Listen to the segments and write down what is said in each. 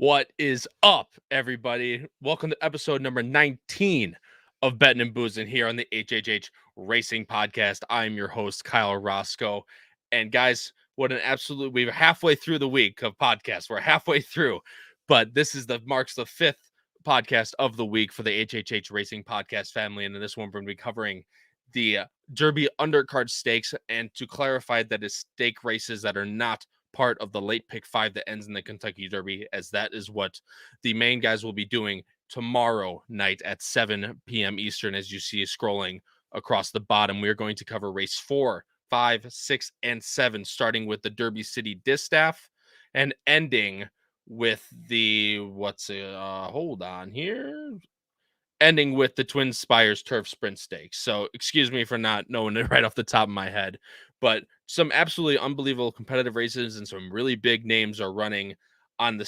What is up, everybody? Welcome to episode number 19 of Bettin N Boozin here on the HHH Racing podcast. I'm your host, Kyle Roscoe. And guys, we're halfway through the week of podcasts. We're halfway through, but this is marks the fifth podcast of the week for the HHH Racing podcast family. And in this one, we're going to be covering the Derby undercard stakes. And to clarify, that is stake races that are not part of the late pick 5 that ends in the Kentucky Derby, as that is what the main guys will be doing tomorrow night at 7 p.m. Eastern. As you see scrolling across the bottom, we are going to cover race 4, 5, 6, and 7, starting with the Derby City Distaff and ending with the ending with the Twin Spires Turf Sprint Stakes. So excuse me for not knowing it right off the top of my head, but some absolutely unbelievable competitive races and some really big names are running on the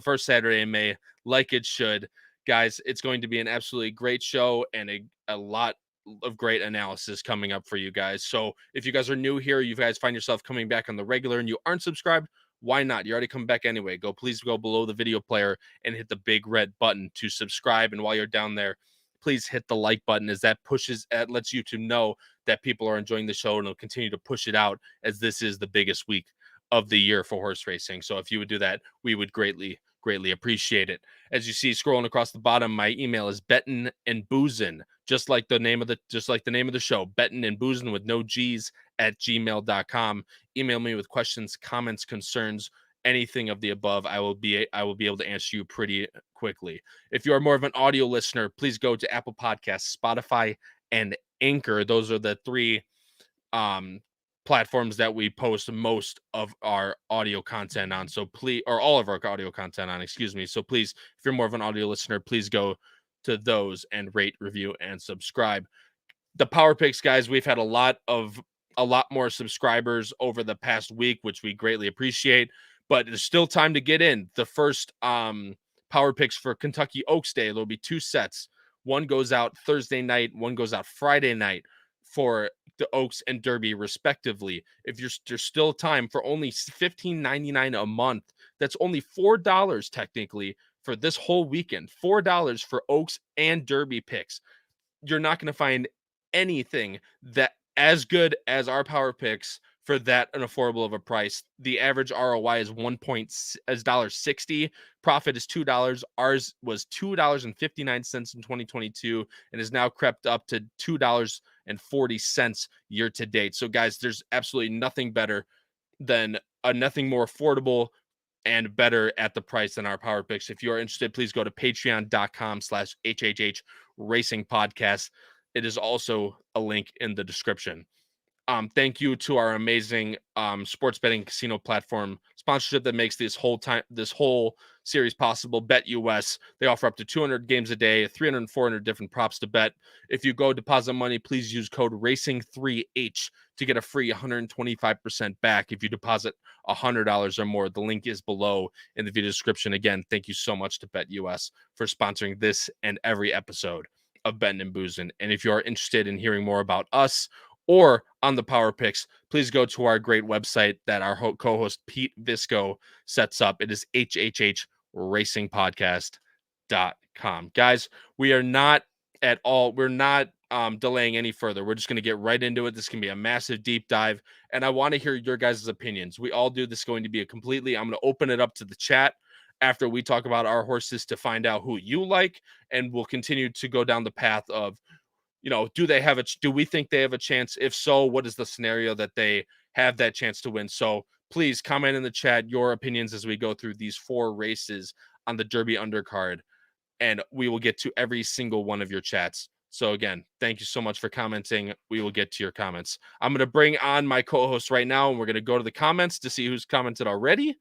first Saturday in May, like it should. Guys, it's going to be an absolutely great show and a lot of great analysis coming up for you guys. So if you guys are new here, you guys find yourself coming back on the regular and you aren't subscribed, why not? You already come back anyway. Please go below the video player and hit the big red button to subscribe. And while you're down there, please hit the like button, as that lets YouTube know that people are enjoying the show, and it'll continue to push it out, as this is the biggest week of the year for horse racing. So if you would do that, we would greatly appreciate it. As you see scrolling across the bottom, my email is Bettin N Boozin, just like the name of the show, Bettin N Boozin with no G's at gmail.com. Email me with questions, comments, concerns, anything of the above. I will be able to answer you pretty quickly. If you are more of an audio listener, please go to Apple Podcasts, Spotify, and Anchor. Those are the three platforms that we post most of our audio content on. So please, or all of our audio content on, excuse me. So please, if you're more of an audio listener, please go to those and rate, review, and subscribe. The Power Picks, guys, we've had a lot more subscribers over the past week, which we greatly appreciate, but there's still time to get in. The first Power Picks for Kentucky Oaks Day, there'll be 2 sets. One goes out Thursday night, one goes out Friday night for the Oaks and Derby respectively. If there's still time for only $15.99 a month, that's only $4 technically for this whole weekend. $4 for Oaks and Derby picks. You're not going to find anything that as good as our Power Picks for that an affordable of a price. The average ROI is $1.60. Profit is $2. Ours was $2.59 in 2022 and is now crept up to $2.40 year to date. So guys, there's absolutely nothing better than nothing more affordable and better at the price than our Power Picks. If you are interested, please go to patreon.com/HHH Racing Podcast. It is also a link in the description. Thank you to our amazing sports betting casino platform sponsorship that makes this whole series possible. Bet US. They offer up to 200 games a day, 300 and 400 different props to bet. If you go deposit money, please use code RACING3H to get a free 125% back if you deposit $100 or more. The link is below in the video description. Again, thank you so much to Bet US for sponsoring this and every episode of Bettin N Boozin. And if you are interested in hearing more about us or on the Power Picks, please go to our great website that our co-host Pete Visco sets up. It is hhhracingpodcast.com. Guys, we're not delaying any further. We're just going to get right into it. This can be a massive deep dive, and I want to hear your guys' opinions. We all do. This is going to be I'm going to open it up to the chat after we talk about our horses to find out who you like, and we'll continue to go down the path of, do we think they have a chance? If so, what is the scenario that they have that chance to win? So please comment in the chat your opinions as we go through these 4 races on the Derby undercard, and we will get to every single one of your chats. So again, thank you so much for commenting. We will get to your comments. I'm going to bring on my co-host right now, and we're going to go to the comments to see who's commented already,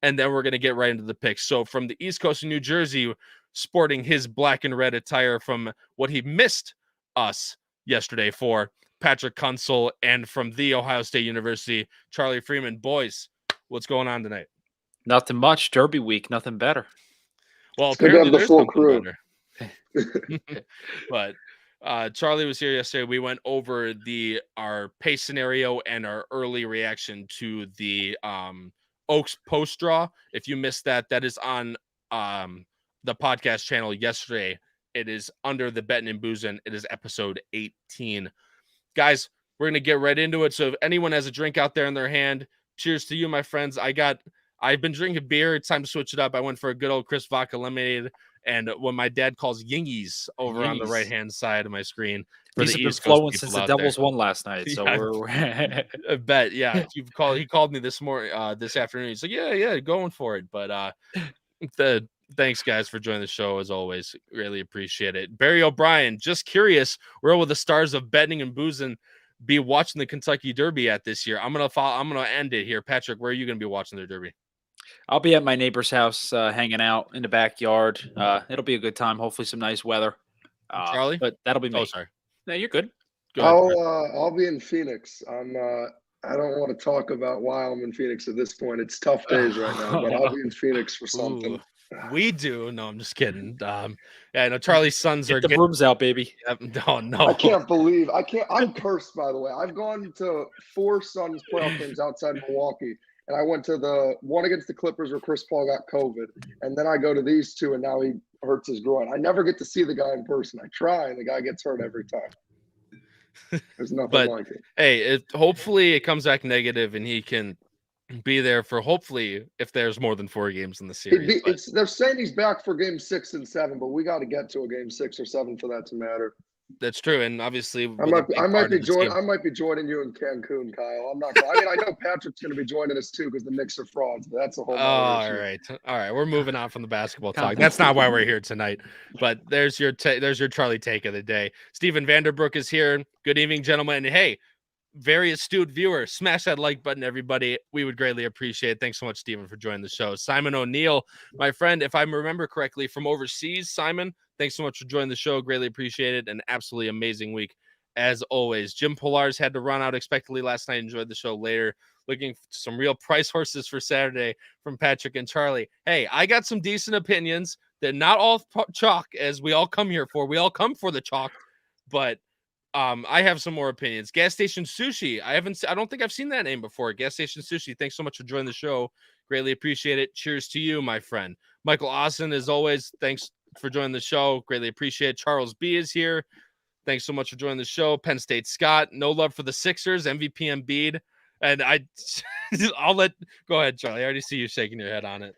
and then we're going to get right into the picks. So from the East Coast of New Jersey, sporting his black and red attire from what he missed us yesterday for, Patrick Kuenzel, and from the Ohio State University, Charlie Freeman. Boys, what's going on tonight? Nothing much. Derby week, nothing better. Well, apparently there's something better. But Charlie was here yesterday. We went over our pace scenario and our early reaction to the Oaks post draw. If you missed that, that is on the podcast channel yesterday. It is under the Bettin N Boozin. It is episode 18. Guys, we're going to get right into it. So if anyone has a drink out there in their hand, cheers to you, my friends. I've been drinking beer. It's time to switch it up. I went for a good old Chris Vodka lemonade and what my dad calls yingies over on the right-hand side of my screen. For These the have been East Coast flowing since people the out there. Devils won last night. So Yeah, we're I bet. Yeah. He called me this afternoon. He's like, yeah, going for it. But thanks guys for joining the show as always. Really appreciate it. Barry O'Brien, just curious, where will the stars of Bettin N Boozin be watching the Kentucky Derby at this year? I'm gonna end it here. Patrick, where are you gonna be watching the Derby? I'll be at my neighbor's house hanging out in the backyard. It'll be a good time. Hopefully some nice weather. Charlie? But that'll be me. Oh, sorry. No, you're good. Go ahead. I'll be in Phoenix. I don't want to talk about why I'm in Phoenix at this point. It's tough days right now, but I'll be in Phoenix for something. Ooh, we do. No, I'm just kidding. Yeah, no, Charlie's sons Get are the brooms out, baby. No. I can't believe I'm cursed, by the way. I've gone to 4 Suns playoff games outside Milwaukee, and I went to the one against the Clippers where Chris Paul got COVID, and then I go to these 2, and now he hurts his groin. I never get to see the guy in person. I try, and the guy gets hurt every time. There's nothing like it. Hey, hopefully it comes back negative and he can be there for hopefully if there's more than 4 games in the series. They're saying he's back for game 6 and 7, but we got to get to a game 6 or 7 for that to matter. That's true, and obviously I might be joining you in Cancun, Kyle. I'm not. I mean, I know Patrick's going to be joining us too because the Knicks are frauds. But that's a whole. All right. We're moving on from the basketball talk. That's not why we're here tonight. But there's your Charlie take of the day. Stephen Vanderbrook is here. Good evening, gentlemen. And hey, very astute viewer, smash that like button, everybody. We would greatly appreciate it. Thanks so much, Stephen, for joining the show. Simon O'Neill, my friend, if I remember correctly, from overseas. Simon, thanks so much for joining the show. Greatly appreciate it. An absolutely amazing week, as always. Jim Polars had to run out unexpectedly last night. Enjoyed the show later. Looking for some real price horses for Saturday from Patrick and Charlie. Hey, I got some decent opinions. They're not all chalk, as we all come here for. We all come for the chalk, but I have some more opinions. Gas Station Sushi. I don't think I've seen that name before. Gas Station Sushi. Thanks so much for joining the show. Greatly appreciate it. Cheers to you, my friend. Michael Austin, as always, thanks for joining the show. Greatly appreciate it. Charles B is here. Thanks so much for joining the show. Penn State Scott. No love for the Sixers. MVP Embiid. And go ahead, Charlie. I already see you shaking your head on it.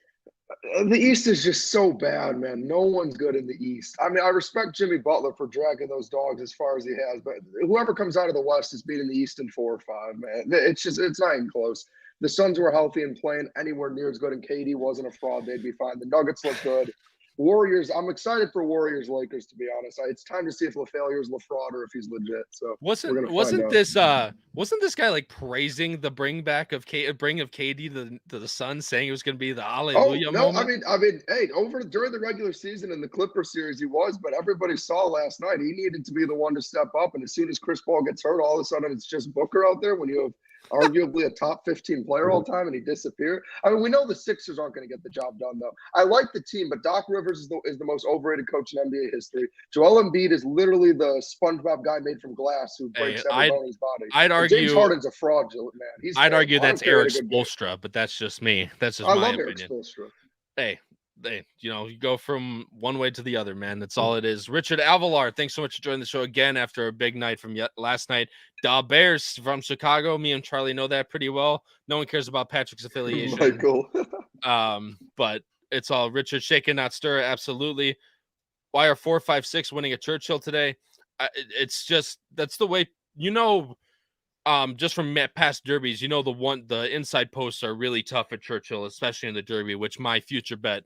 The East is just so bad, man. No one's good in the East. I mean, I respect Jimmy Butler for dragging those dogs as far as he has, but whoever comes out of the West is beating the East in 4 or 5, man. It's not even close. The Suns were healthy and playing anywhere near as good, and KD wasn't a fraud. They'd be fine. The Nuggets look good. Warriors, I'm excited for Warriors Lakers, to be honest. It's time to see if LaFailure is LaFraud or if he's legit. So wasn't this guy like praising the bring of KD to the Suns, saying it was going to be the hallelujah moment? I mean, hey, during the regular season in the Clippers series, he was, but everybody saw last night he needed to be the one to step up. And as soon as Chris Paul gets hurt, all of a sudden it's just Booker out there when you have arguably a top 15 player all time and he disappeared. I mean, we know the Sixers aren't going to get the job done, though. I like the team, but Doc Rivers is the most overrated coach in NBA history. Joel Embiid is literally the SpongeBob guy made from glass who breaks every bone in his body. I'd argue James Harden's a fraudulent man. I'd argue that's Eric Spoelstra, but that's just me. That's just my opinion. Eric Spoelstra. Hey, you go from one way to the other, man. That's all it is. Richard Avalar, thanks so much for joining the show again after a big night from last night. Da Bears from Chicago. Me and Charlie know that pretty well. No one cares about Patrick's affiliation. Michael. But it's all Richard shaking, not stir. Absolutely. Why are 4-5-6 winning at Churchill today? It's just that's the way just from past derbies, the inside posts are really tough at Churchill, especially in the derby, which my future bet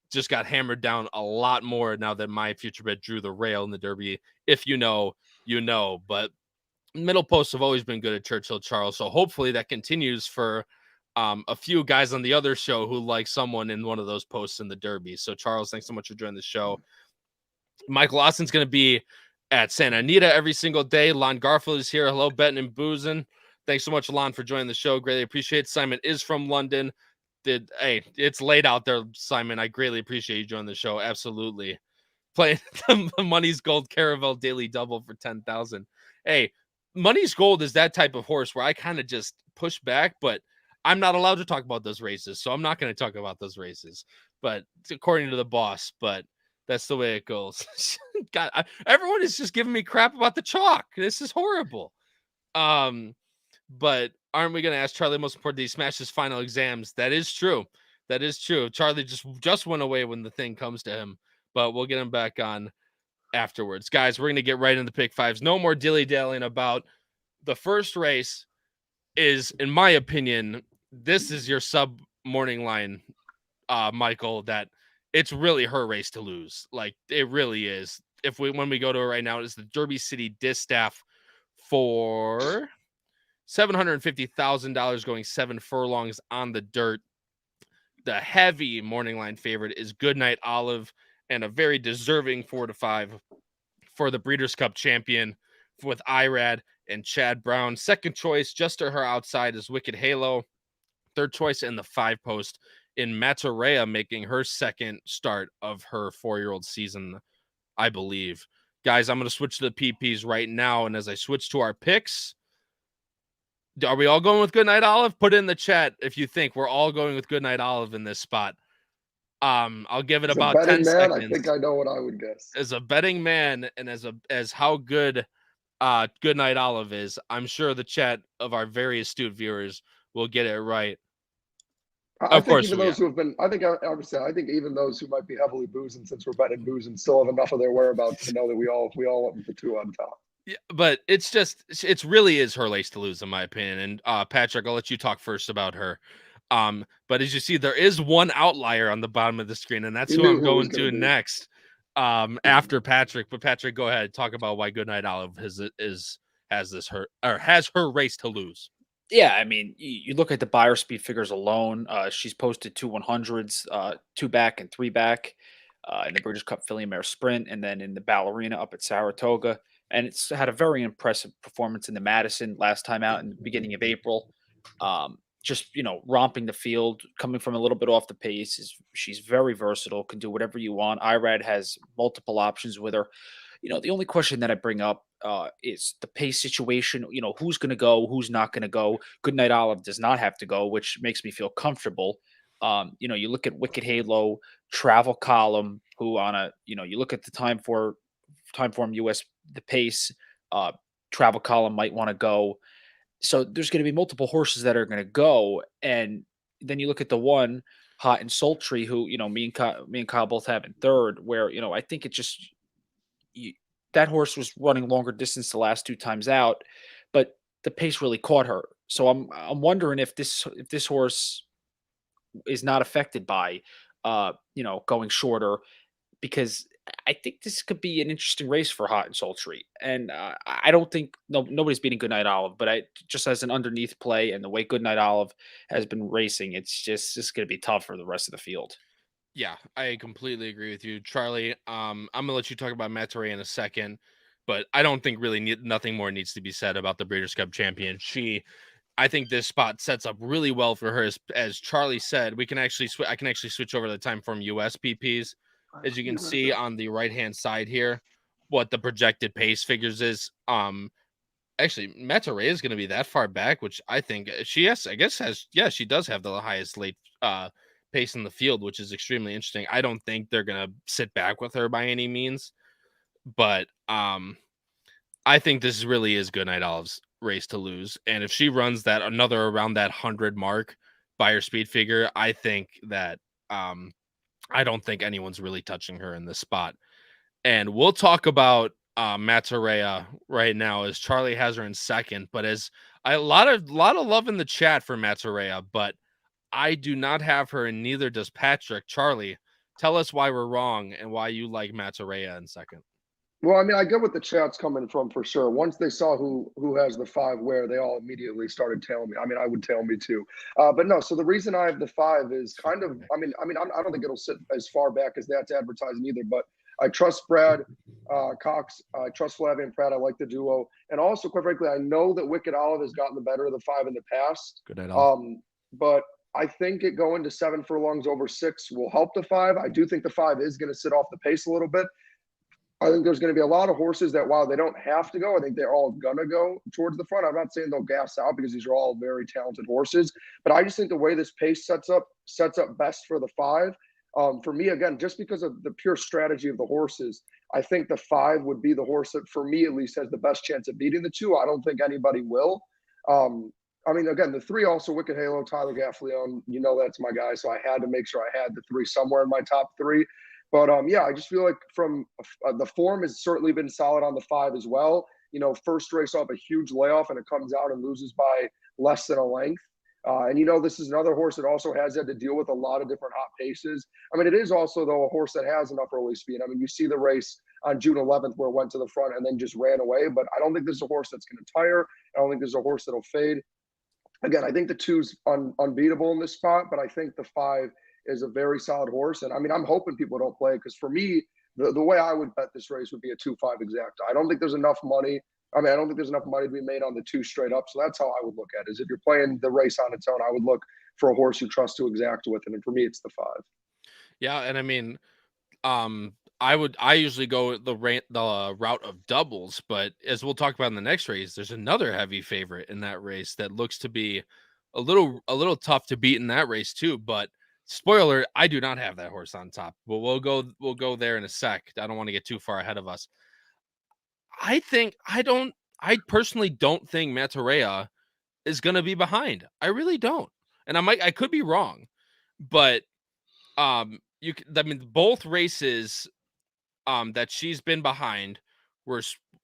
just got hammered down a lot more now that my future bet drew the rail in the derby. If you know, but middle posts have always been good at Churchill, Charles. So hopefully that continues for a few guys on the other show who like someone in one of those posts in the derby. So Charles, thanks so much for joining the show. Michael Austin's going to be at Santa Anita every single day. Lon Garfield is here. Hello, Bettin N Boozin. Thanks so much, Lon, for joining the show. Greatly appreciate it. Simon is from London. It's late out there, Simon. I greatly appreciate you joining the show. Absolutely. Playing the Money's Gold Caravel Daily Double for 10,000. Hey, Money's Gold is that type of horse where I kind of just push back, but I'm not allowed to talk about those races, so I'm not going to talk about those races. But according to the boss, but that's the way it goes. God, everyone is just giving me crap about the chalk. This is horrible. But aren't we going to ask Charlie most important? Did he smash his final exams? That is true. That is true. Charlie just went away when the thing comes to him, but we'll get him back on afterwards. Guys, we're going to get right into pick fives. No more dilly-dallying about the first race is, in my opinion, this is your sub morning line, Michael, that it's really her race to lose. Like, it really is. When we go to it right now, it's the Derby City Distaff for $750,000 going 7 furlongs on the dirt. The heavy morning line favorite is Goodnight Olive, and a very deserving 4-5 for the Breeders' Cup champion with Irad and Chad Brown. Second choice, just to her outside, is Wicked Halo. Third choice in the 5-post in Matarea, making her second start of her 4-year-old season, I believe. Guys, I'm going to switch to the PPs right now, and as I switch to our picks, are we all going with Goodnight Olive? Put it in the chat if you think we're all going with Goodnight Olive in this spot. I'll give it about 10 seconds. I think I know what I would guess. As a betting man, and as how good Goodnight Olive is, I'm sure the chat of our very astute viewers will get it right. I think even those who have been, I think even those who might be heavily boozing, since we're betting boozing, still have enough of their whereabouts to know that we all went with the 2 on top. Yeah, but it's really is her race to lose, in my opinion. And Patrick, I'll let you talk first about her. But as you see, there is one outlier on the bottom of the screen, and that's who I'm going to next. After Patrick. But Patrick, go ahead, talk about why Goodnight Olive has her race to lose. Yeah, I mean, you look at the buyer speed figures alone. She's posted 2 100s, 2 back and 3 back in the British Cup Filly Mare Sprint, and then in the Ballerina up at Saratoga. And it's had a very impressive performance in the Madison last time out in the beginning of April. Just, romping the field, coming from a little bit off the pace. She's very versatile, can do whatever you want. Irad has multiple options with her. The only question that I bring up is the pace situation. Who's going to go, who's not going to go. Goodnight Olive does not have to go, which makes me feel comfortable. You look at Wicked Halo, Travel Column, who on a, you look at the time form US, the pace, Travel Column might want to go. So there's going to be multiple horses that are going to go. And then you look at the one, Hot and Sultry, who, me and Kyle both have in third, where, I think it just, that horse was running longer distance the last 2 times out, but the pace really caught her. So I'm wondering if this horse is not affected by, going shorter, because I think this could be an interesting race for Hot and Sultry. And I don't think nobody's beating Goodnight Olive, but just as an underneath play and the way Goodnight Olive has been racing, it's going to be tough for the rest of the field. Yeah, I completely agree with you, Charlie. I'm gonna let you talk about Mataray in a second, but I don't think really nothing more needs to be said about the Breeders' Cup champion. I think this spot sets up really well for her. As Charlie said, I can actually switch over to the time form US PPs. As you can see on the right hand side here, what the projected pace figures is. Actually, Mataray is going to be that far back, which I think she does have the highest late pace in the field, which is extremely interesting. I don't think they're going to sit back with her by any means, but I think this really is Goodnight Olive's race to lose. And if she runs that another around that 100 mark by her speed figure, I think that I don't think anyone's really touching her in this spot. And we'll talk about Matarea right now, as Charlie has her in second, but as a lot of love in the chat for Matarea, but I do not have her, and neither does Patrick. Charlie, tell us why we're wrong and why you like Matarea in second. Well, I mean, I get what the chat's coming from for sure. Once they saw who has the 5 where, they all immediately started tailing me. I mean, I would tail me too. But no, so the reason I have the 5 is kind of, I don't think it'll sit as far back as that's advertising either, but I trust Brad Cox. I trust Flavian Pratt. I like the duo. And also, quite frankly, I know that Wicked Olive has gotten the better of the 5 in the past. Good night, Olive. But I think it going to 7 furlongs over 6 will help the 5. I do think the 5 is going to sit off the pace a little bit. I think there's going to be a lot of horses that, while they don't have to go, I think they're all going to go towards the front. I'm not saying they'll gas out because these are all very talented horses, but I just think the way this pace sets up best for the 5. For me, again, just because of the pure strategy of the horses, I think the 5 would be the horse that, for me at least, has the best chance of beating the 2. I don't think anybody will. I mean, again, the 3 also, Wicked Halo, Tyler Gaffleone, that's my guy, so I had to make sure I had the 3 somewhere in my top 3. But yeah, I just feel like from the form has certainly been solid on the 5 as well. First race off a huge layoff, and it comes out and loses by less than a length. And this is another horse that also has had to deal with a lot of different hot paces. I mean, it is also, though, a horse that has enough early speed. I mean, you see the race on June 11th where it went to the front and then just ran away. But I don't think this is a horse that's going to tire. I don't think this is a horse that'll fade. Again, I think the 2's unbeatable in this spot, but I think the 5 is a very solid horse. And I mean, I'm hoping people don't play it, because for me, the way I would bet this race would be a 2-5 exacta. I don't think there's enough money. I mean, I don't think there's enough money to be made on the 2 straight up. So that's how I would look at it. Is if you're playing the race on its own, I would look for a horse you trust to exacta with it. And for me, it's the 5. Yeah, and I mean, I usually go the route of doubles, but as we'll talk about in the next race, there's another heavy favorite in that race that looks to be a little tough to beat in that race too. But spoiler, I do not have that horse on top. But we'll go there in a sec. I don't want to get too far ahead of us. I personally don't think Matarea is going to be behind. I really don't. And I could be wrong, but I mean, both races that she's been behind were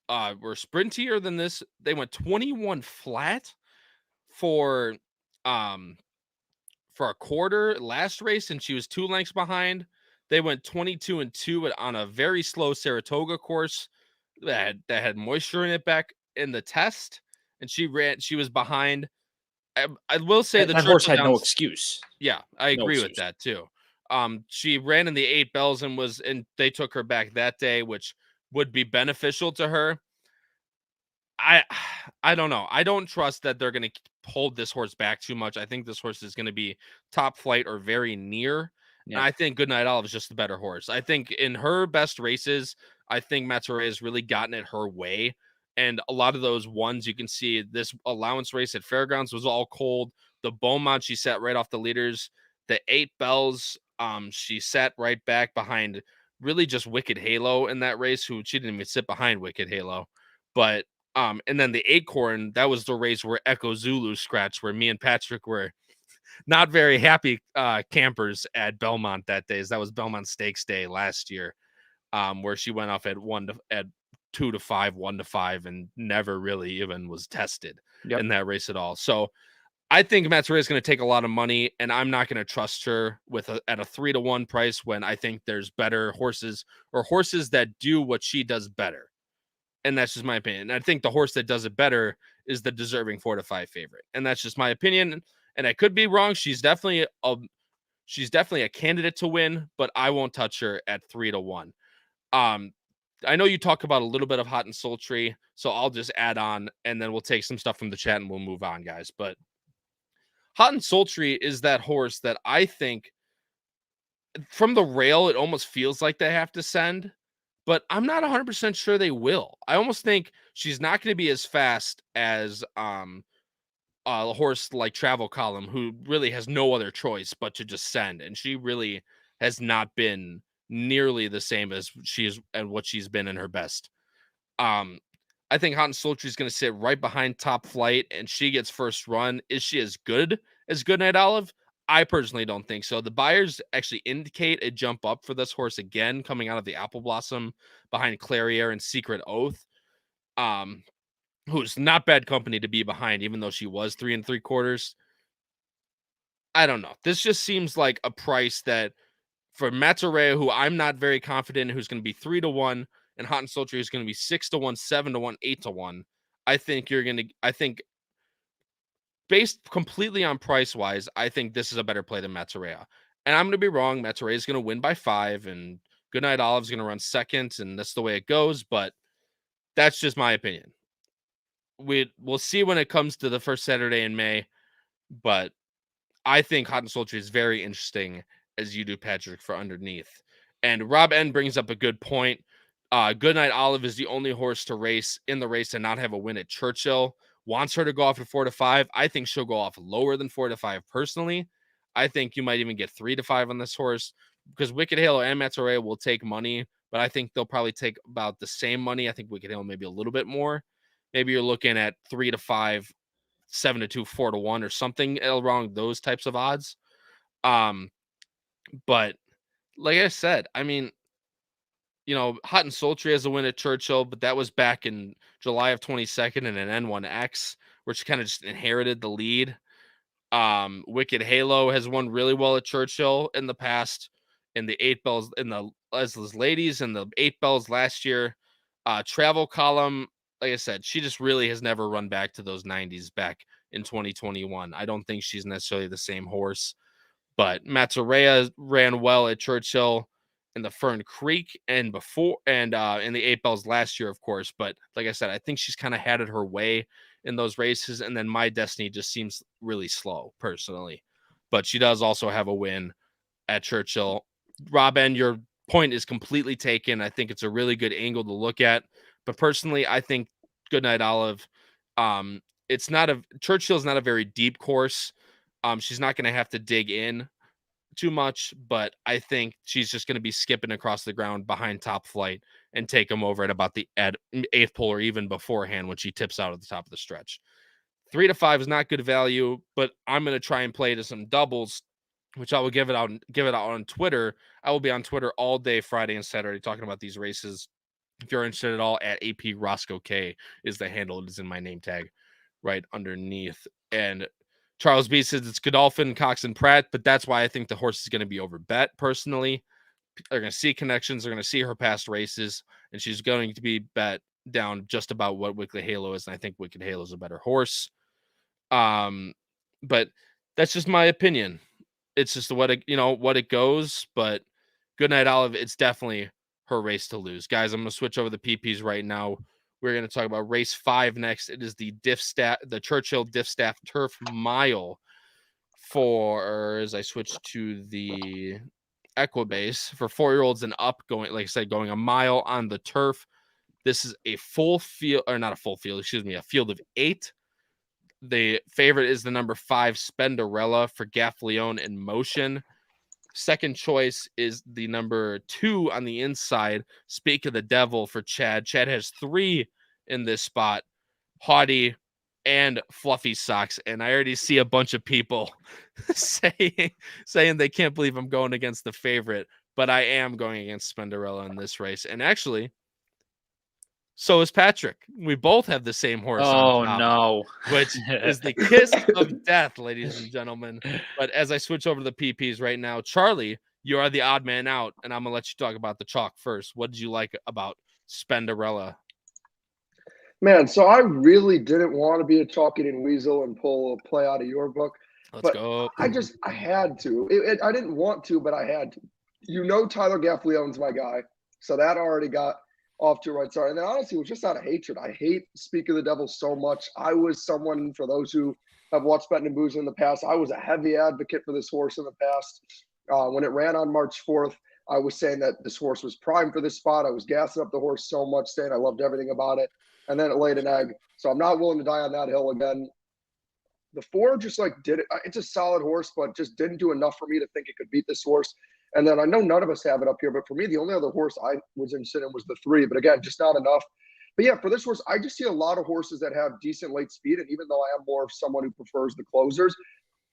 sprintier than this. They went 21 flat for a quarter last race, and she was 2 lengths behind. They went 22-2 on a very slow Saratoga course that had moisture in it back in the test, and she was behind. I will say that horse had no excuse. Yeah, I agree with that too. She ran in the 8 bells and they took her back that day, which would be beneficial to her. I don't know. I don't trust that they're going to hold this horse back too much. I think this horse is going to be top flight or very near. Yeah. And I think Goodnight Olive is just the better horse. I think in her best races, I think Matarea has really gotten it her way. And a lot of those ones you can see, this allowance race at Fairgrounds was all cold. The Beaumont, she sat right off the leaders. The 8 bells, she sat right back behind really just Wicked Halo in that race, who she didn't even sit behind Wicked Halo. But and then the Acorn, that was the race where Echo Zulu scratched, where me and Patrick were not very happy campers at Belmont that day. That was Belmont Stakes Day last year, where she went off at 2-5, 1-5, and never really even was tested in that race at all. So I think Matarea is going to take a lot of money, and I'm not going to trust her at a 3-1 price when I think there's better horses or horses that do what she does better. And that's just my opinion. And I think the horse that does it better is the deserving 4-5 favorite. And that's just my opinion. And I could be wrong. She's definitely a candidate to win, but I won't touch her at 3-1. I know you talk about a little bit of Hot and Sultry, so I'll just add on, and then we'll take some stuff from the chat and we'll move on, guys. But Hot and Sultry is that horse that I think from the rail, it almost feels like they have to send, but I'm not 100% sure they will. I almost think she's not going to be as fast as a horse like Travel Column, who really has no other choice but to just send. And she really has not been nearly the same as she is and what she's been in her best. I think Hot and Sultry is going to sit right behind Top Flight, and she gets first run. Is she as good as Goodnight Olive? I personally don't think so. The buyers actually indicate a jump up for this horse again, coming out of the Apple Blossom behind Clariere and Secret Oath, who's not bad company to be behind, even though she was 3 3/4. I don't know. This just seems like a price that for Matarea, who I'm not very confident in, who's going to be 3-1, and Hot and Sultry is going to be 6-1, 7-1, 8-1. I think based completely on price wise, I think this is a better play than Matarea. And I'm going to be wrong. Matarea is going to win by 5, and Goodnight Olive is going to run second, and that's the way it goes. But that's just my opinion. We'll see when it comes to the first Saturday in May, but I think Hot and Sultry is very interesting, as you do, Patrick, for underneath. And Rob N brings up a good point. Goodnight Olive is the only horse to race in the race and not have a win at Churchill. Wants her to go off at 4-5. I think she'll go off lower than 4-5 personally. I think you might even get 3-5 on this horse because Wicked Halo and Matarea will take money, but I think they'll probably take about the same money. I think Wicked Halo maybe a little bit more. Maybe you're looking at 3-5, 7-2, 4-1, or something around those types of odds. But like I said, I mean, Hot and Sultry has a win at Churchill, but that was back in July of 22nd in an N1X, where she kind of just inherited the lead. Wicked Halo has won really well at Churchill in the past, in the 8 bells, in the Leslie's ladies, and the 8 bells last year. Travel Column, like I said, she just really has never run back to those 90s back in 2021. I don't think she's necessarily the same horse, but Matarea ran well at Churchill in the Fern Creek and before, and in the 8 bells last year, of course. But like I said, I think she's kind of had it her way in those races. And then My Destiny just seems really slow personally, but she does also have a win at Churchill. Robin, your point is completely taken. I think it's a really good angle to look at, but personally, I think Goodnight Olive, Churchill's not a very deep course. She's not going to have to dig in too much, but I think she's just going to be skipping across the ground behind Top Flight and take him over at about the 8th pole or even beforehand when she tips out at the top of the stretch. 3-5 is not good value, but I'm going to try and play to some doubles, which I will give it out on Twitter. I will be on Twitter all day Friday and Saturday talking about these races. If you're interested at all, at AP Roscoe K is the handle. It is in my name tag right underneath. And Charles B says it's Godolphin, Cox, and Pratt, but that's why I think the horse is going to be over bet personally. They're going to see connections. They're going to see her past races, and she's going to be bet down just about what Wicked Halo is. And I think Wicked Halo is a better horse. But that's just my opinion. It's just what it goes. But Goodnight Olive, it's definitely her race to lose. Guys, I'm going to switch over the PPs right now. We're going to talk about race 5 next. It is the Churchill Distaff Turf Mile as I switch to the Equibase for 4-year-olds and up, going, like I said, going a mile on the turf. This is a full field, or not a full field, excuse me, a field of 8. The favorite is the number 5 Spenderella for Gaffleone in Motion. Second choice is the number 2 on the inside, Speak of the Devil for Chad. Chad has 3 in this spot, Haughty and Fluffy Socks. And I already see a bunch of people saying they can't believe I'm going against the favorite, but I am going against Spenderella in this race. And actually, so is Patrick. We both have the same horse on top, no, which is the kiss of death, ladies and gentlemen. But as I switch over to the PPs right now, Charlie, you are the odd man out, and I'm going to let you talk about the chalk first. What did you like about Spenderella? Man, so I really didn't want to be a talking and weasel and pull a play out of your book. Let's go. I had to. I didn't want to, but I had to. Tyler Gaffleone's my guy. So that already got off to a right start. And then honestly, it was just out of hatred. I hate Speak of the Devil so much. I was someone, for those who have watched Bettin N Boozin in the past, I was a heavy advocate for this horse in the past. When it ran on March 4th, I was saying that this horse was primed for this spot. I was gassing up the horse so much, saying I loved everything about it. And then it laid an egg. So I'm not willing to die on that hill again. The 4 just did it. It's a solid horse, but just didn't do enough for me to think it could beat this horse. And then I know none of us have it up here, but for me, the only other horse I was interested in was the 3. But again, just not enough. But yeah, for this horse, I just see a lot of horses that have decent late speed. And even though I am more of someone who prefers the closers,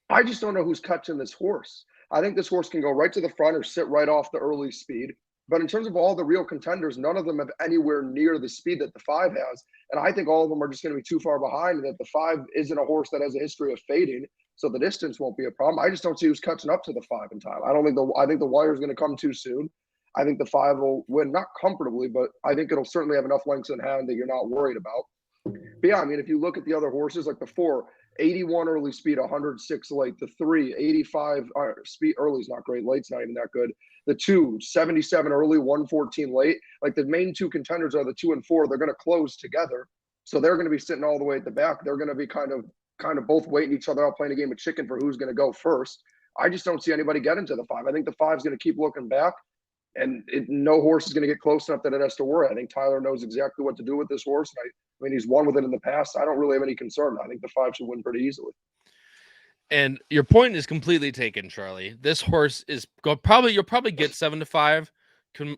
I just don't know who's catching this horse. I think this horse can go right to the front or sit right off the early speed. But in terms of all the real contenders, none of them have anywhere near the speed that the 5 has. And I think all of them are just going to be too far behind, and that the 5 isn't a horse that has a history of fading. So the distance won't be a problem. I just don't see who's catching up to the 5 in time. I think the wire is going to come too soon. I think the 5 will win, not comfortably, but I think it'll certainly have enough lengths in hand that you're not worried about. But yeah, I mean, if you look at the other horses, like the 4, 81 early speed, 106 late. The 3, 85 speed early is not great. Late's not even that good. The 2, 77 early, 114 late. Like the main 2 contenders are the 2 and 4. They're going to close together. So they're going to be sitting all the way at the back. They're going to be kind of both waiting each other out, playing a game of chicken for who's going to go first. I just don't see anybody getting to the 5. I think the 5 is going to keep looking back. And no horse is going to get close enough that it has to worry. I think Tyler knows exactly what to do with this horse. And I mean, he's won with it in the past. I don't really have any concern. I think the 5 should win pretty easily. And your point is completely taken, Charlie. This horse is you'll probably get 7 to 5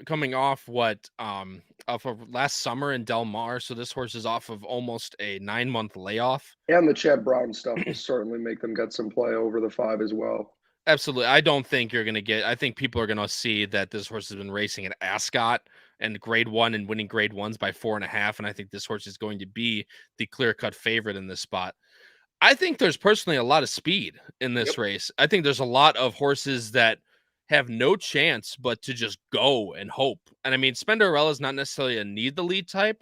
coming off off of last summer in Del Mar. So this horse is off of almost a 9-month layoff. And the Chad Brown stuff will certainly make them get some play over the 5 as well. Absolutely. I don't think you're going to get, I think people are going to see that this horse has been racing at Ascot and grade 1 and winning grade 1s by 4.5. And I think this horse is going to be the clear cut favorite in this spot. I think there's personally a lot of speed in this race. I think there's a lot of horses that have no chance but to just go and hope. And I mean, Spenderella is not necessarily a need the lead type,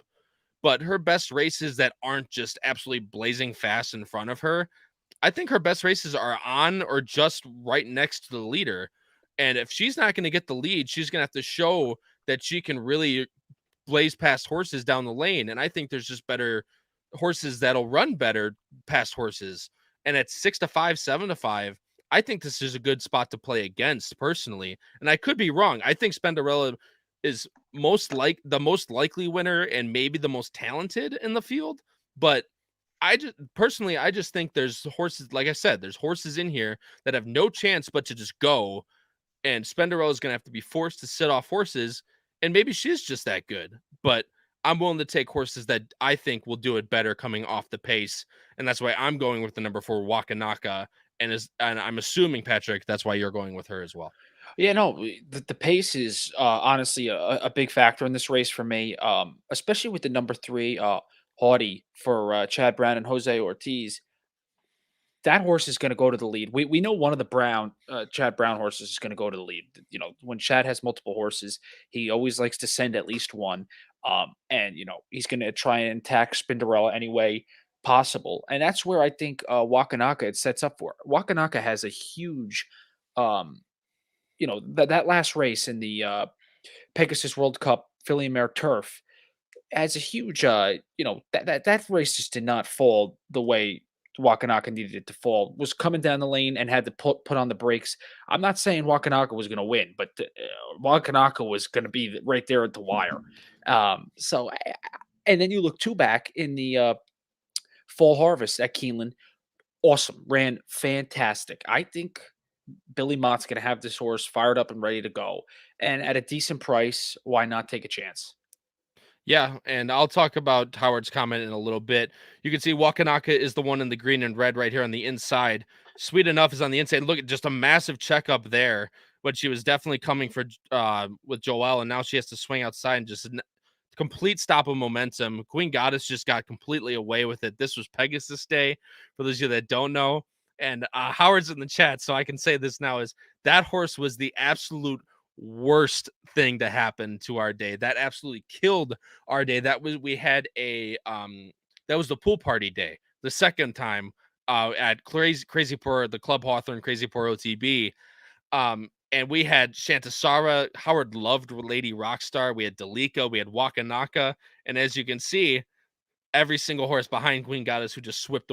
but her best races that aren't just absolutely blazing fast in front of her, I think her best races are on or just right next to the leader. And if she's not going to get the lead, she's going to have to show that she can really blaze past horses down the lane. And I think there's just better horses that'll run better past horses. And at 6 to 5, 7 to 5, I think this is a good spot to play against personally. And I could be wrong. I think Spenderella is the most likely winner and maybe the most talented in the field. But I just think there's horses, like I said, there's horses in here that have no chance but to just go. And Spenderella is going to have to be forced to sit off horses. And maybe she's just that good. But I'm willing to take horses that I think will do it better coming off the pace. And that's why I'm going with the number 4 Wakanaka. And I'm assuming, Patrick, that's why you're going with her as well. Yeah, no, the pace is honestly a big factor in this race for me, especially with the number 3 Haughty for Chad Brown and Jose Ortiz. That horse is going to go to the lead. We know one of the Chad Brown horses is going to go to the lead. You know, when Chad has multiple horses, he always likes to send at least one. And you know, he's going to try and attack Spinderella any way possible. And that's where I think Wakanaka it sets up for. Wakanaka has a huge, you know, that last race in the Pegasus World Cup Filly and Mare Turf has a huge, you know, that race just did not fall the way Wakanaka needed it to fall. Was coming down the lane and had to put on the brakes. I'm not saying Wakanaka was going to win, but Wakanaka was going to be right there at the wire. And then you look back in the Fall Harvest at Keeneland. Awesome, ran fantastic. I think Billy Mott's going to have this horse fired up and ready to go, and at a decent price. Why not take a chance? Yeah, and I'll talk about Howard's comment in a little bit. You can see Wakanaka is the one in the green and red right here on the inside. Sweet Enough is on the inside. Look at just a massive checkup there, but she was definitely coming for with Joelle, and now she has to swing outside and just complete stop of momentum. Queen Goddess just got completely away with it. This was Pegasus Day, for those of you that don't know. And Howard's in the chat, so I can say this now is that horse was the absolute worst thing to happen to our day. That absolutely killed our day. We had a that was the pool party day, the second time at Crazy Poor, the Club Hawthorne Crazy Poor OTB. And we had Shantasara. Howard loved Lady Rockstar. We had Delika, we had Wakanaka, and as you can see, every single horse behind Queen Goddess who just slipped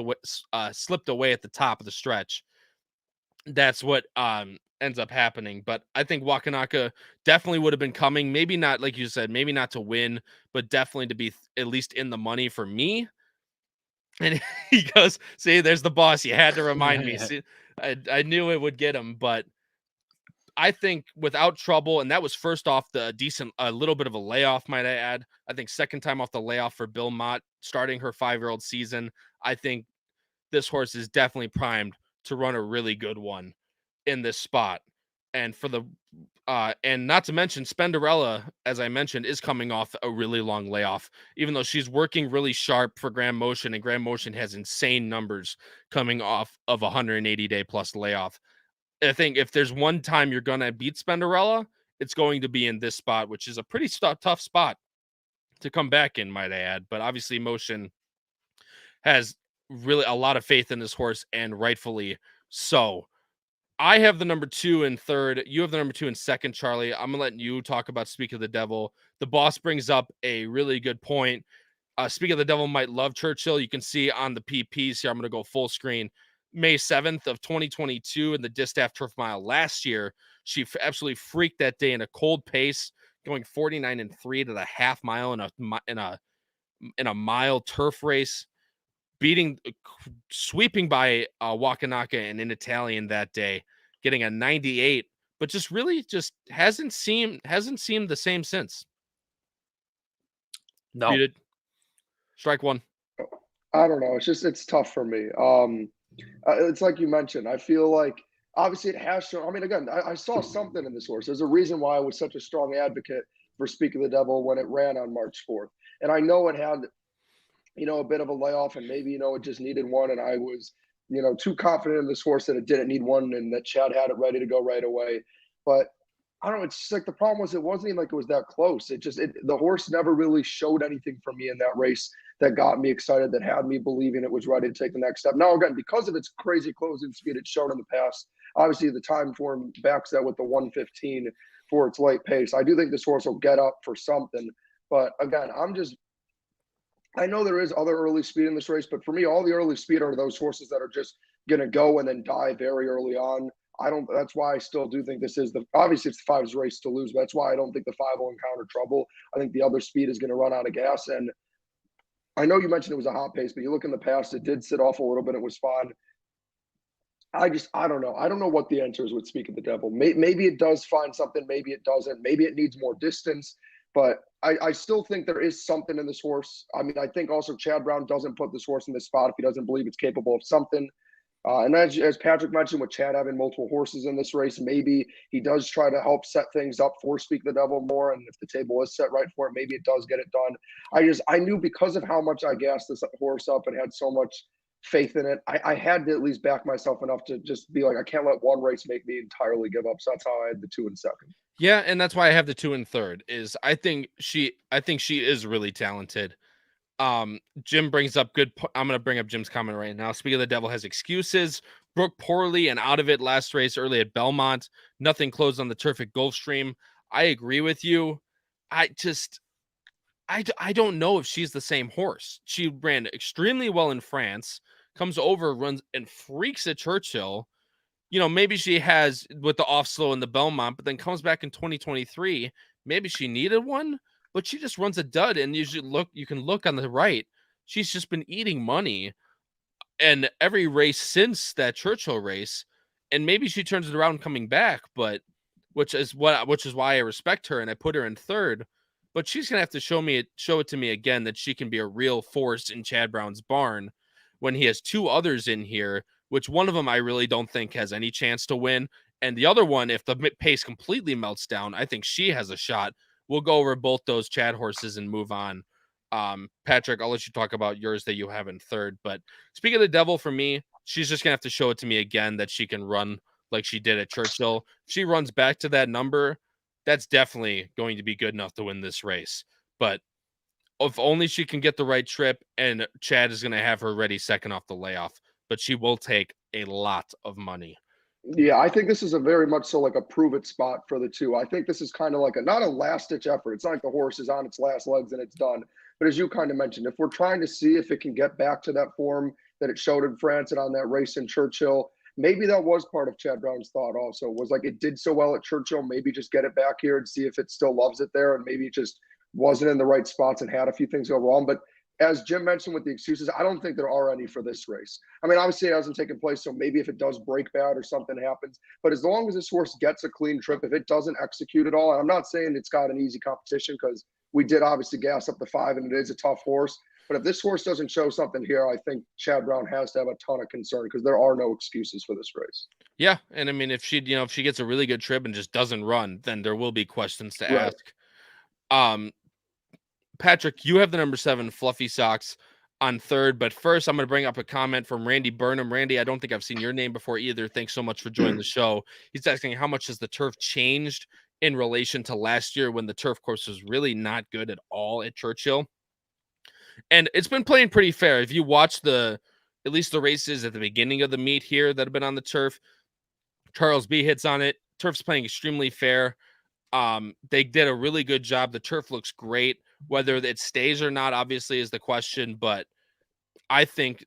away at the top of the stretch. That's what ends up happening. But I think Wakanaka definitely would have been coming. Maybe not, like you said, maybe not to win, but definitely to be at least in the money for me. And he goes, see, there's the boss. You had to remind me. See, I knew it would get him, but I think without trouble, and that was first off a little bit of a layoff, might I add. I think second time off the layoff for Bill Mott, starting her 5-year-old season. I think this horse is definitely primed to run a really good one in this spot. And for the and not to mention Spenderella, as I mentioned, is coming off a really long layoff, even though she's working really sharp for Grand Motion, and Grand Motion has insane numbers coming off of a 180-day plus layoff. I think if there's one time you're going to beat Spenderella, it's going to be in this spot, which is a pretty tough spot to come back in, might I add. But obviously Motion has really a lot of faith in this horse, and rightfully so. I have the number 2 in third. You have the number 2 in second, Charlie. I'm gonna let you talk about Speak of the Devil. The boss brings up a really good point. Speak of the Devil might love Churchill. You can see on the PPs here. I'm gonna go full screen. May 7th of 2022 in the Distaff Turf Mile last year, She absolutely freaked that day in a cold pace, going 49-3 to the half mile in a mile turf race, sweeping by Wakanaka and in Italian that day, getting a 98, but just really just hasn't seemed the same since. No. Muted. Strike one. I don't know. It's tough for me. It's like you mentioned. I feel like obviously it has shown. I mean, again, I saw something in this horse. There's a reason why I was such a strong advocate for Speak of the Devil when it ran on March 4th. And I know it had, a bit of a layoff, and maybe, it just needed one. And I was, too confident in this horse that it didn't need one and that Chad had it ready to go right away. But I don't know. It's just like the problem was it wasn't even like it was that close. The horse never really showed anything for me in that race that got me excited, that had me believing it was ready to take the next step. Now, again, because of its crazy closing speed it's shown in the past, obviously the time form backs that with the 115 for its late pace. I do think this horse will get up for something. But again, I know there is other early speed in this race, but for me, all the early speed are those horses that are just going to go and then die very early on. That's why I still do think this is obviously it's the 5's race to lose, but that's why I don't think the 5 will encounter trouble. I think the other speed is going to run out of gas. And I know you mentioned it was a hot pace, but you look in the past, it did sit off a little bit. It was fine. I don't know. I don't know what the answer is with Speak of the Devil. Maybe it does find something. Maybe it doesn't. Maybe it needs more distance. But I still think there is something in this horse. I mean, I think also Chad Brown doesn't put this horse in this spot if he doesn't believe it's capable of something. And as Patrick mentioned, with Chad having multiple horses in this race, maybe he does try to help set things up for Speak the Devil more. And if the table is set right for it, maybe it does get it done. I knew because of how much I gassed this horse up and had so much faith in it, I had to at least back myself enough to just be like, I can't let one race make me entirely give up. So that's how I had the 2 and 2nd. Yeah, and that's why I have the 2 and 3rd. Is I think she is really talented. Jim brings up I'm going to bring up Jim's comment right now. Speak of the Devil has excuses. Broke poorly and out of it last race early at Belmont. Nothing closed on the turf at Gulfstream. I agree with you. I don't know if she's the same horse. She ran extremely well in France, comes over, runs and freaks at Churchill. Maybe she has with the off slow in the Belmont, but then comes back in 2023. Maybe she needed one, but she just runs a dud. And you can look on the right. She's just been eating money and every race since that Churchill race. And maybe she turns it around coming back, but which is why I respect her and I put her in 3rd. But she's gonna have to show it to me again that she can be a real force in Chad Brown's barn when he has 2 others in here, which one of them I really don't think has any chance to win. And the other one, if the pace completely melts down, I think she has a shot. We'll go over both those Chad horses and move on. Patrick, I'll let you talk about yours that you have in 3rd. But Speak of the Devil, for me, she's just gonna have to show it to me again that she can run like she did at Churchill. If she runs back to that number, that's definitely going to be good enough to win this race. But if only she can get the right trip, and Chad is going to have her ready second off the layoff, but she will take a lot of money. Yeah, I think this is a very much so like a prove it spot for the 2. I think this is kind of like not a last ditch effort. It's not like the horse is on its last legs and it's done. But as you kind of mentioned, if we're trying to see if it can get back to that form that it showed in France and on that race in Churchill, maybe that was part of Chad Brown's thought also, was like it did so well at Churchill, maybe just get it back here and see if it still loves it there, and maybe it just wasn't in the right spots and had a few things go wrong. But as Jim mentioned with the excuses, I don't think there are any for this race. I mean, obviously it hasn't taken place, so maybe if it does break bad or something happens, but as long as this horse gets a clean trip, if it doesn't execute at all, and I'm not saying it's got an easy competition because we did obviously gas up the 5 and it is a tough horse, but if this horse doesn't show something here, I think Chad Brown has to have a ton of concern because there are no excuses for this race. Yeah, and I mean, if she gets a really good trip and just doesn't run, then there will be questions to ask. Patrick, you have the number 7 Fluffy Socks on 3rd, but first I'm going to bring up a comment from Randy Burnham. Randy, I don't think I've seen your name before either. Thanks so much for joining the show. He's asking how much has the turf changed in relation to last year when the turf course was really not good at all at Churchill. And it's been playing pretty fair. If you watch at least the races at the beginning of the meet here that have been on the turf, Charles B hits on it. Turf's playing extremely fair. They did a really good job. The turf looks great. Whether it stays or not, obviously, is the question. But I think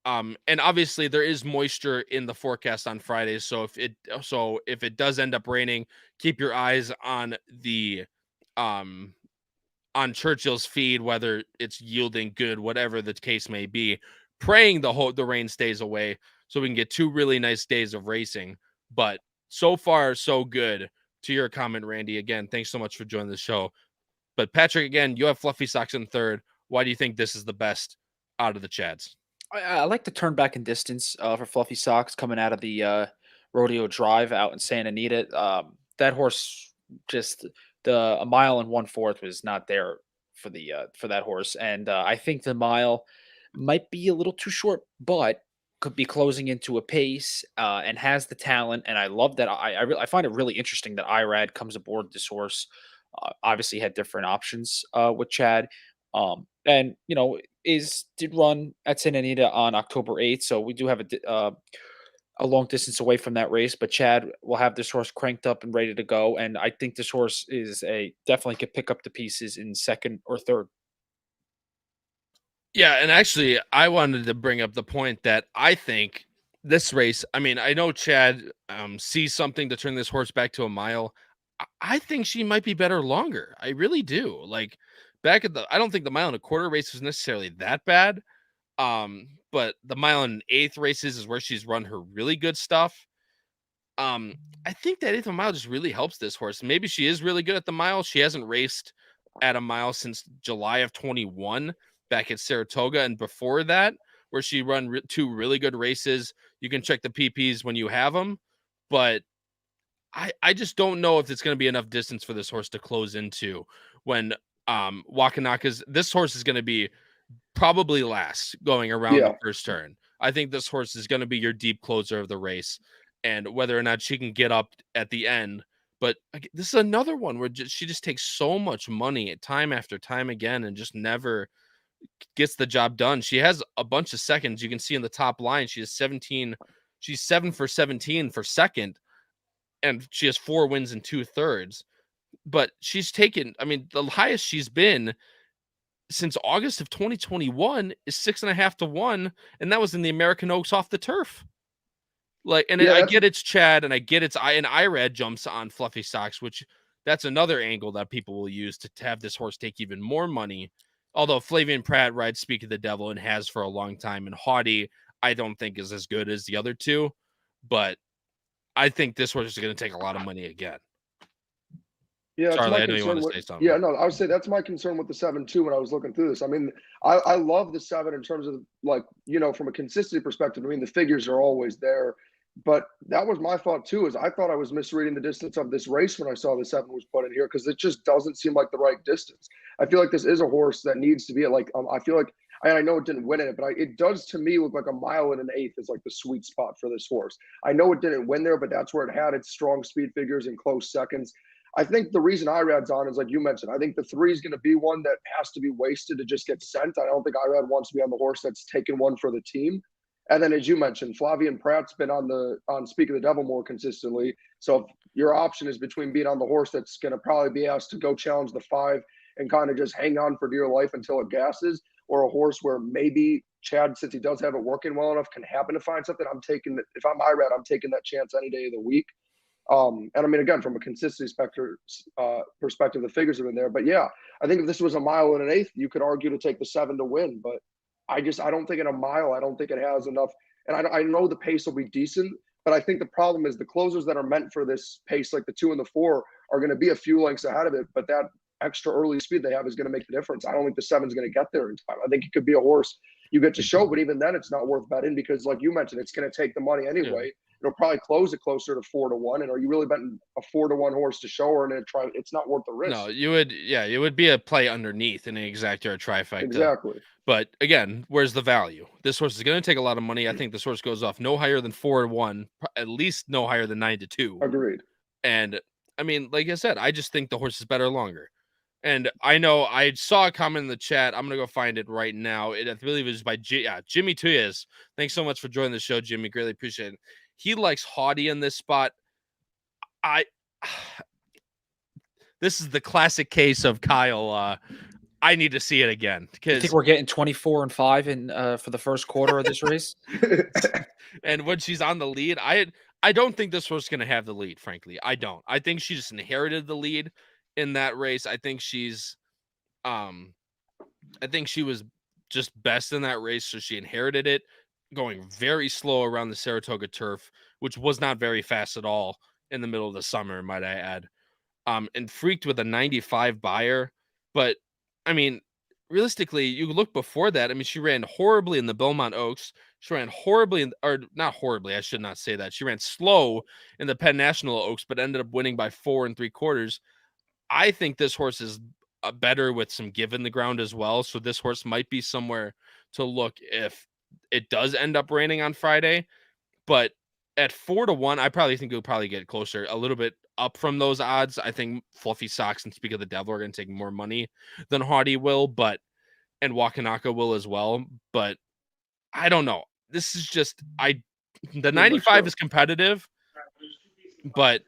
And obviously there is moisture in the forecast on Friday. So if it does end up raining, keep your eyes on the on Churchill's feed, whether it's yielding good, whatever the case may be, praying the rain stays away so we can get 2 really nice days of racing. But so far, so good. To your comment, Randy, again, thanks so much for joining the show. But Patrick, again, you have Fluffy Socks in third. Why do you think this is the best out of the Chads? I like the turn back in distance for Fluffy Socks coming out of the Rodeo Drive out in Santa Anita. That horse just a mile and 1/4 was not there for that horse, and I think the mile might be a little too short, but could be closing into a pace and has the talent. And I love that. I find it really interesting that Irad comes aboard this horse. Obviously, had different options with Chad. And did run at Santa Anita on October 8th, so we do have a long distance away from that race. But Chad will have this horse cranked up and ready to go, and I think this horse is definitely could pick up the pieces in second or third. Yeah, and actually, I wanted to bring up the point that I think this race. I mean, I know Chad sees something to turn this horse back to a mile. I think she might be better longer. I really do. Like I don't think the 1.25 mile race was necessarily that bad. But the 1.125 mile races is where she's run her really good stuff. I think that 1/8 mile just really helps this horse. Maybe she is really good at the mile. She hasn't raced at a mile since July of 21 back at Saratoga, and before that, where she run 2 really good races. You can check the PPs when you have them, but I just don't know if it's going to be enough distance for this horse to close into when Wakanaka's. This horse is going to be probably last going around the first turn. I think this horse is going to be your deep closer of the race, and whether or not she can get up at the end. But this is another one where she just takes so much money time after time again and just never gets the job done. She has a bunch of seconds. You can see in the top line, she has 17. She's 7 for 17 for second, and she has 4 wins and 2/3. But she's taken, I mean, the highest she's been since August of 2021 is 6.5 to 1, and that was in the American Oaks off the turf. Like, and I get it's Chad, and I get it's and Irad jumps on Fluffy Socks, which that's another angle that people will use to have this horse take even more money. Although Flavian Pratt rides Speak of the Devil and has for a long time, and Haughty I don't think is as good as the other two, but I think this horse is going to take a lot of money again. Yeah, Charlie, I know you want to say something. Yeah, no, I would say that's my concern with the 7 too. When I was looking through this, I mean, I love the 7 in terms of like from a consistency perspective. I mean, the figures are always there, but that was my thought too. Is I thought I was misreading the distance of this race when I saw the 7 was put in here because it just doesn't seem like the right distance. I feel like this is a horse that needs to be at like I feel like I know it didn't win it, but it does to me look like 1 1/8 is like the sweet spot for this horse. I know it didn't win there, but that's where it had its strong speed figures and close seconds. I think the reason Irad's on is like you mentioned. I think the 3 is going to be one that has to be wasted to just get sent. I don't think Irad wants to be on the horse that's taken one for the team. And then, as you mentioned, Flavian Pratt's been on Speak of the Devil more consistently. So if your option is between being on the horse that's going to probably be asked to go challenge the 5 and kind of just hang on for dear life until it gasses, or a horse where maybe Chad, since he does have it working well enough, can happen to find something, if I'm Irad, I'm taking that chance any day of the week. And I mean, again, from a consistency perspective, the figures have been there. But yeah, I think if this was 1 1/8 mile, you could argue to take the 7 to win. But I don't think in a mile, I don't think it has enough. And I know the pace will be decent, but I think the problem is the closers that are meant for this pace, like the 2 and the 4, are going to be a few lengths ahead of it. But that extra early speed they have is going to make the difference. I don't think the 7 is going to get there in time. I think it could be a horse you get to show, but even then, it's not worth betting because, like you mentioned, it's going to take the money anyway. Yeah. It'll probably close it closer to 4 to 1. And are you really betting a 4 to 1 horse to show her and it's not worth the risk? No, it would be a play underneath in an exact or a trifecta. Exactly. But again, where's the value? This horse is going to take a lot of money. I think this horse goes off no higher than 4 to 1, at least no higher than 9 to 2. Agreed. And I mean, like I said, I just think the horse is better longer. And I know I saw a comment in the chat. I'm going to go find it right now. I believe it was by Jimmy Tuyas. Thanks so much for joining the show, Jimmy. Greatly appreciate it. He likes Haughty in this spot. This is the classic case of Kyle. I need to see it again You because think we're getting 24 and 5 in for the first quarter of this race? and when she's on the lead, I don't think this horse is going to have the lead, frankly. I don't. I think she just inherited the lead in that race. I think she was just best in that race, so she inherited it, going very slow around the Saratoga turf, which was not very fast at all in the middle of the summer, might I add. And freaked with a 95 buyer. But I mean, realistically, you look before that. I mean, she ran horribly in the Belmont Oaks. She ran horribly, or not horribly, I should not say that. She ran slow in the Penn National Oaks, but ended up winning by 4 3/4. I think this horse is better with some give in the ground as well. So this horse might be somewhere to look if it does end up raining on Friday. But at 4-1, I probably think it'll probably get closer, a little bit up from those odds. I think Fluffy Socks and Speak of the Devil are going to take more money than Haughty will, and Wakanaka will as well. But I don't know. This is just the 95 is competitive, but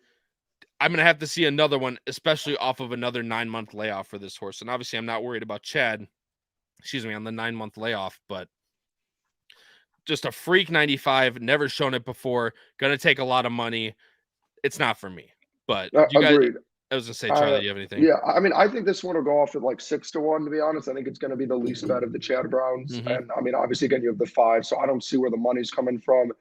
I'm gonna have to see another one, especially off of another 9-month layoff for this horse. And obviously, I'm not worried about Chad. Excuse me, on the 9-month layoff, but just a freak 95, never shown it before, gonna take a lot of money. It's not for me. But you guys, Agreed. I was gonna say, Charlie, do you have anything? Yeah, I mean, I think this one will go off at like 6-1, to be honest. I think it's going to be the least bet of the Chad Browns. Mm-hmm. And I mean, obviously, again, you have the 5, so I don't see where the money's coming from.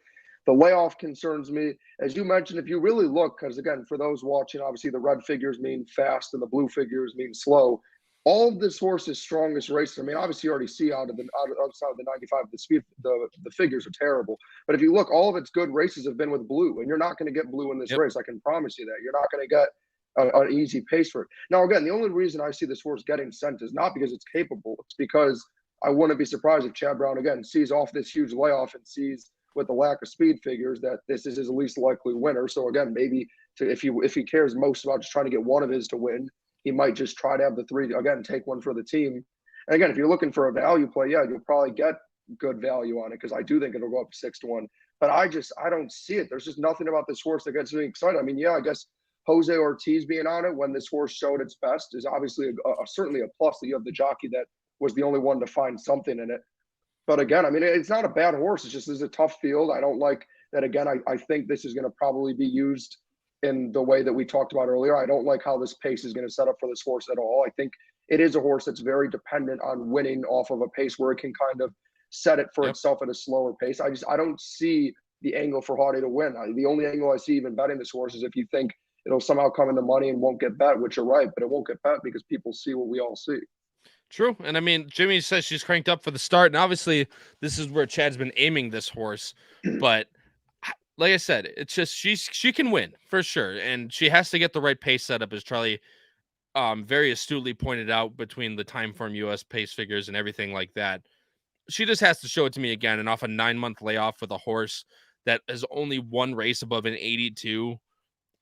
The layoff concerns me. As you mentioned, if you really look, because again, for those watching, obviously the red figures mean fast and the blue figures mean slow. All of this horse's strongest races, I mean, obviously you already see outside of the 95, the speed, the figures are terrible. But if you look, all of its good races have been with blue, and you're not going to get blue in this race. I can promise you that. You're not going to get an easy pace for it. Now, again, the only reason I see this horse getting sent is not because it's capable. It's because I wouldn't be surprised if Chad Brown, again, sees off this huge layoff and sees with the lack of speed figures that this is his least likely winner. So again, maybe if he cares most about just trying to get one of his to win, he might just try to have the 3, again, take one for the team. And again, if you're looking for a value play, yeah, you'll probably get good value on it because I do think it'll go up 6-1. But I don't see it. There's just nothing about this horse that gets me excited. I mean, yeah, I guess Jose Ortiz being on it when this horse showed its best is obviously certainly a plus that you have the jockey that was the only one to find something in it. But again, I mean, it's not a bad horse. It's just this is a tough field. I don't like that. Again, I think this is going to probably be used in the way that we talked about earlier. I don't like how this pace is going to set up for this horse at all. I think it is a horse that's very dependent on winning off of a pace where it can kind of set it for itself at a slower pace. I don't see the angle for Haughty to win. The only angle I see even betting this horse is if you think it'll somehow come into money and won't get bet, which you're right, but it won't get bet because people see what we all see. True. And I mean, Jimmy says she's cranked up for the start. And obviously, this is where Chad's been aiming this horse. But like I said, it's just she can win for sure. And she has to get the right pace setup, as Charlie very astutely pointed out, between the time form US pace figures and everything like that. She just has to show it to me again. And off a 9-month layoff with a horse that has only one race above an 82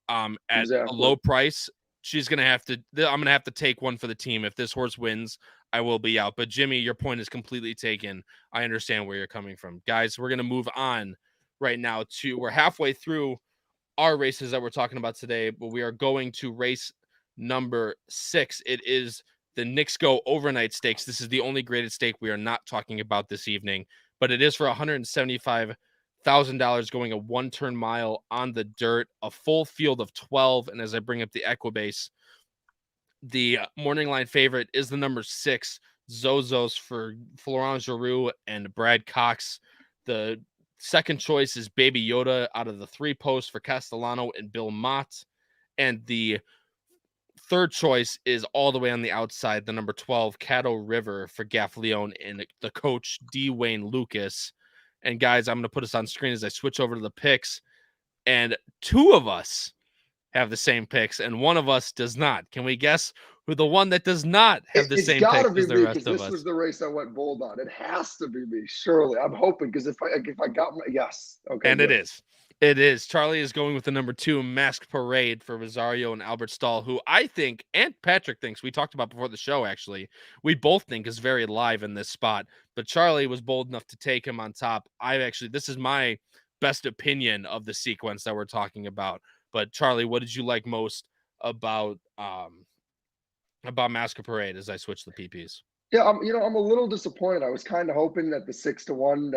at a low price, she's gonna have to. I'm gonna have to take one for the team. If this horse wins, I will be out. But Jimmy, your point is completely taken. I understand where you're coming from, guys. We're gonna move on right now we're halfway through our races that we're talking about today, but we are going to race number 6. It is the Knicks Go Overnight Stakes. This is the only graded stake we are not talking about this evening, but it is for $175,000 going a 1-turn mile on the dirt, a full field of 12. And as I bring up the Equibase, the morning line favorite is the number 6, Zozos, for Florent Giroux and Brad Cox. The second choice is Baby Yoda out of the 3 posts for Castellano and Bill Mott. And the third choice is all the way on the outside, the number 12, Caddo River, for Gaff Leone and the coach, D. Wayne Lucas. And guys, I'm going to put us on screen as I switch over to the picks. And 2 of us have the same picks, and 1 of us does not. Can we guess who the one that does not have the same picks as the rest of us? This was the race I went bold on. It has to be me, surely. I'm hoping, because if I got my yes, okay. And good. It is. Charlie is going with the number 2, Masked Parade, for Rosario and Albert Stahl, who I think, and Patrick thinks, we talked about before the show, actually, we both think is very live in this spot. But Charlie was bold enough to take him on top. This is my best opinion of the sequence that we're talking about. But Charlie, what did you like most about about Masquerade as I switch the PPs. Yeah, I'm a little disappointed. I was kind of hoping that the 6-1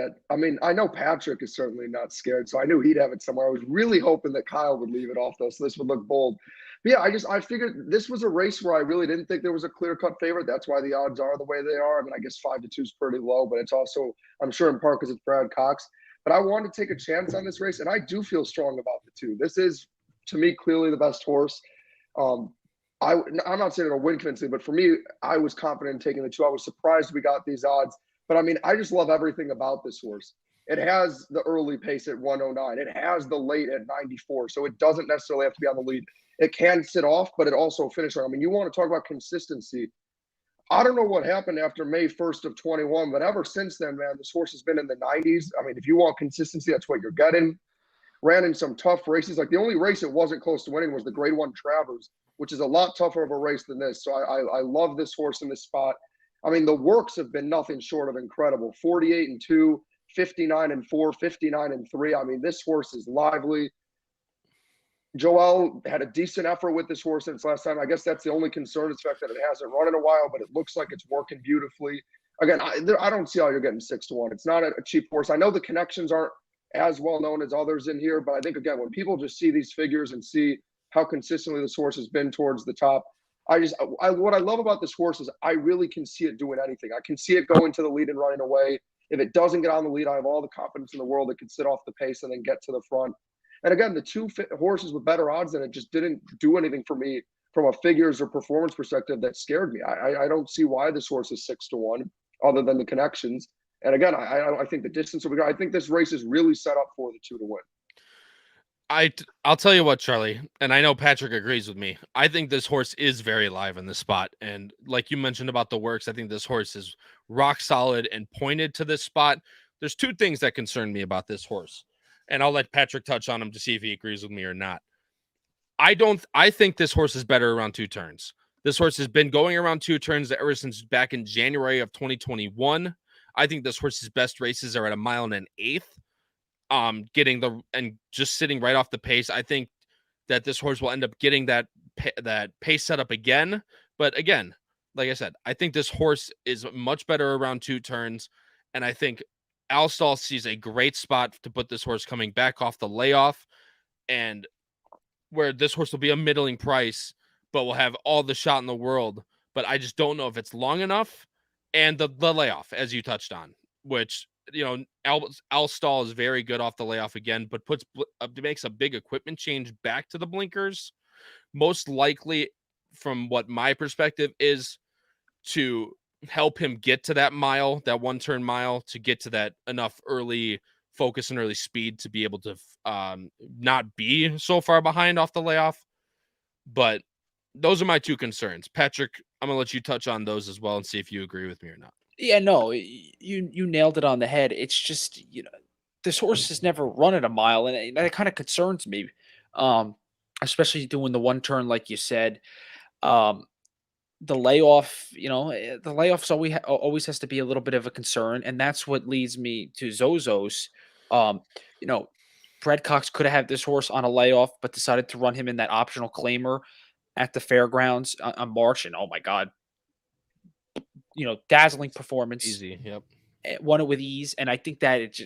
I know Patrick is certainly not scared, so I knew he'd have it somewhere. I was really hoping that Kyle would leave it off though, so this would look bold. But yeah, I figured this was a race where I really didn't think there was a clear-cut favorite. That's why the odds are the way they are. I mean, I guess 5-2 is pretty low, but it's also, I'm sure in part because it's Brad Cox. But I wanted to take a chance on this race, and I do feel strong about the 2. This is, to me, clearly the best horse. I'm not saying it'll win convincingly, but for me, I was confident in taking the 2. I was surprised we got these odds. But I mean, I just love everything about this horse. It has the early pace at 109. It has the late at 94. So it doesn't necessarily have to be on the lead. It can sit off, but it also finishes. I mean, you want to talk about consistency. I don't know what happened after May 1st of 21, but ever since then, man, this horse has been in the 90s. I mean, if you want consistency, that's what you're getting. Ran in some tough races. Like the only race it wasn't close to winning was the Grade 1 Travers, which is a lot tougher of a race than this. So I love this horse in this spot. I mean, the works have been nothing short of incredible. 48-2, 59-4, 59-3. I mean, this horse is lively. Joel had a decent effort with this horse since last time. I guess that's the only concern, is the fact that it hasn't run in a while, but it looks like it's working beautifully. Again, I don't see how you're getting 6-1. It's not a cheap horse. I know the connections aren't as well known as others in here, but I think, again, when people just see these figures and see how consistently this horse has been towards the top, what I love about this horse is I really can see it doing anything. I can see it going to the lead and running away. If it doesn't get on the lead, I have all the confidence in the world it can sit off the pace and then get to the front. And again, the 2 horses with better odds than it just didn't do anything for me from a figures or performance perspective that scared me. I don't see why this horse is 6-1 other than the connections. And again, I think the distance will be good. I think this race is really set up for the 2 to win. I'll tell you what, Charlie, and I know Patrick agrees with me. I think this horse is very live in this spot. And like you mentioned about the works, I think this horse is rock solid and pointed to this spot. There's 2 things that concern me about this horse, and I'll let Patrick touch on them to see if he agrees with me or not. I think this horse is better around 2 turns. This horse has been going around 2 turns ever since back in January of 2021. I think this horse's best races are at 1 1/8. Just sitting right off the pace. I think that this horse will end up getting that pace set up again. But again, like I said, I think this horse is much better around 2 turns. And I think Alstall sees a great spot to put this horse coming back off the layoff, and where this horse will be a middling price, but will have all the shot in the world. But I just don't know if it's long enough. And the layoff, as you touched on, which, Alstall is very good off the layoff again, but makes a big equipment change back to the blinkers. Most likely, from what my perspective is, to help him get to that mile, that 1-turn mile, to get to that enough early focus and early speed to be able to not be so far behind off the layoff. But those are my 2 concerns. Patrick, I'm going to let you touch on those as well and see if you agree with me or not. Yeah, no, you nailed it on the head. It's just, this horse has never run at a mile, and that kind of concerns me, especially doing the 1 turn, like you said. The layoff, the layoff's always has to be a little bit of a concern, and that's what leads me to Zozos. Brad Cox could have had this horse on a layoff, but decided to run him in that optional claimer at the fairgrounds on March, and oh my God, dazzling performance. Easy, yep. Won it with ease, and I think that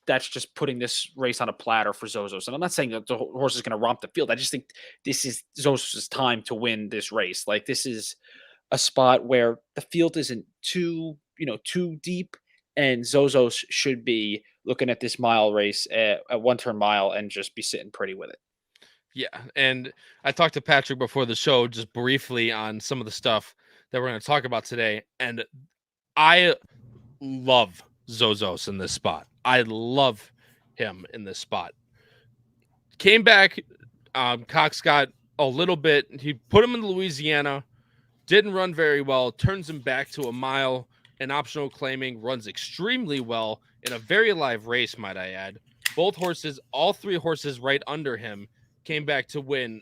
that's just putting this race on a platter for Zozos. And I'm not saying that the horse is going to romp the field. I just think this is Zozos' time to win this race. Like, this is a spot where the field isn't too deep, and Zozos should be looking at this mile race at 1-turn mile and just be sitting pretty with it. Yeah, and I talked to Patrick before the show just briefly on some of the stuff that we're going to talk about today, and I love Zozos in this spot. I love him in this spot. Came back, Cox got a little bit. He put him in Louisiana, didn't run very well, turns him back to a mile, and optional claiming, runs extremely well in a very live race, might I add. Both horses, all 3 horses right under him, came back to win.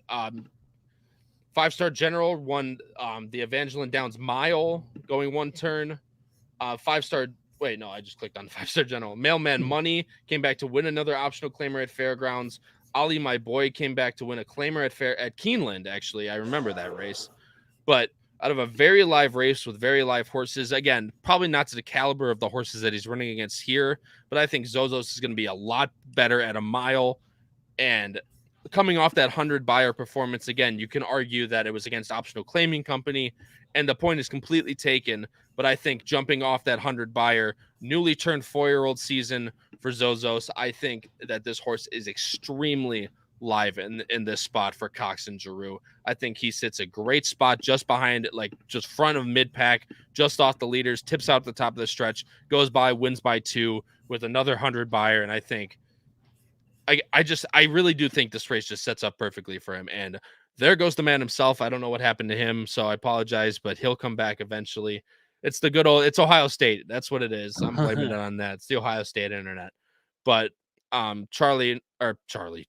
5-Star General won the Evangeline Downs Mile, going 1 turn. 5-Star, wait, no, I just clicked on 5-Star General. Mailman Money came back to win another optional claimer at Fairgrounds. Ali, my boy, came back to win a claimer at Keeneland, actually. I remember that race. But out of a very live race with very live horses. Again, probably not to the caliber of the horses that he's running against here, but I think Zozos is going to be a lot better at a mile. And coming off that 100 buyer performance, again, you can argue that it was against Optional Claiming Company, and the point is completely taken. But I think jumping off that 100 buyer, newly turned 4-year-old season for Zozos, I think that this horse is extremely live in this spot for Cox and Giroux. I think he sits a great spot just behind, like just front of mid pack, just off the leaders, tips out the top of the stretch, goes by, wins by 2 with another 100 buyer. And I think I really do think this race just sets up perfectly for him. And there goes the man himself. I don't know what happened to him, so I apologize, but he'll come back eventually. It's the good old, it's Ohio State. That's what it is. I'm blaming it on that. It's the Ohio State internet. But Charlie,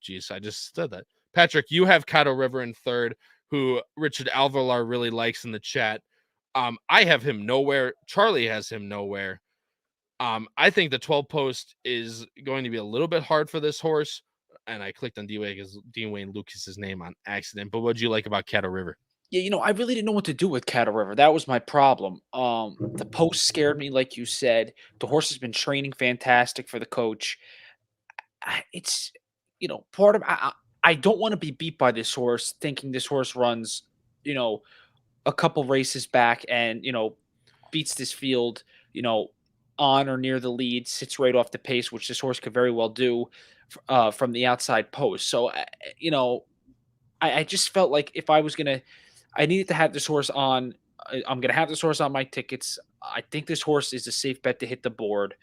geez, I just said that. Patrick, you have Caddo River in third, who Richard Alvalar really likes in the chat. I have him nowhere. Charlie has him nowhere. I think the 12 post is going to be a little bit hard for this horse. And I clicked on Dwayne Lucas's name on accident. But what do you like about Caddo River? Yeah, I really didn't know what to do with Caddo River. That was my problem. The post scared me, like you said. The horse has been training fantastic for the coach. It's, part of I don't want to be beat by this horse, thinking this horse runs, a couple races back and, beats this field, on or near the lead, sits right off the pace, which this horse could very well do from the outside post. So, I just felt like if I was going to, I needed to have this horse on. I'm going to have this horse on my tickets. I think this horse is a safe bet to hit the board.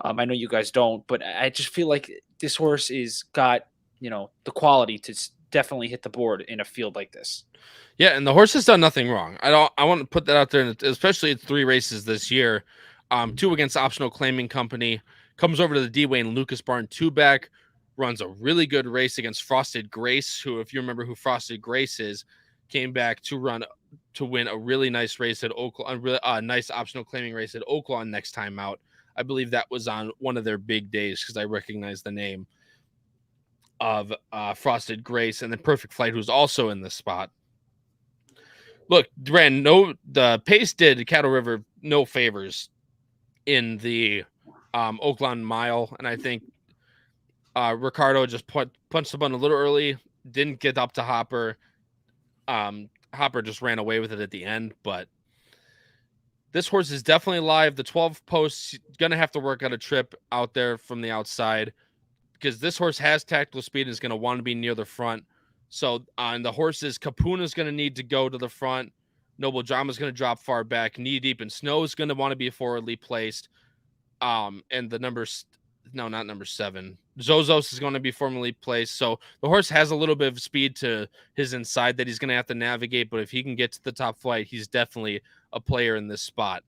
I know you guys don't, but I just feel like this horse is got, the quality to definitely hit the board in a field like this. Yeah, and the horse has done nothing wrong. I want to put that out there, especially in 3 races this year. 2 against Optional Claiming Company, comes over to the Dwayne Lucas barn 2-back, runs a really good race against Frosted Grace, who, if you remember who Frosted Grace is, came back to win a really nice race at Oaklawn, a nice Optional Claiming race at Oaklawn next time out. I believe that was on one of their big days because I recognize the name of Frosted Grace, and then Perfect Flight, who's also in this spot. Look, the pace did Caddo River no favors in the Oaklawn mile, and I think Ricardo just punched the button a little early, didn't get up to Hopper. Hopper just ran away with it at the end, but this horse is definitely live. The 12 posts going to have to work out a trip out there from the outside because this horse has tactical speed and is going to want to be near the front. So on the horses, Capuna is going to need to go to the front. Noble Drama is going to drop far back. Knee Deep in Snow is going to want to be forwardly placed. And the not number 7. Zozos is going to be formally placed. So the horse has a little bit of speed to his inside that he's going to have to navigate. But if he can get to the top flight, he's definitely a player in this spot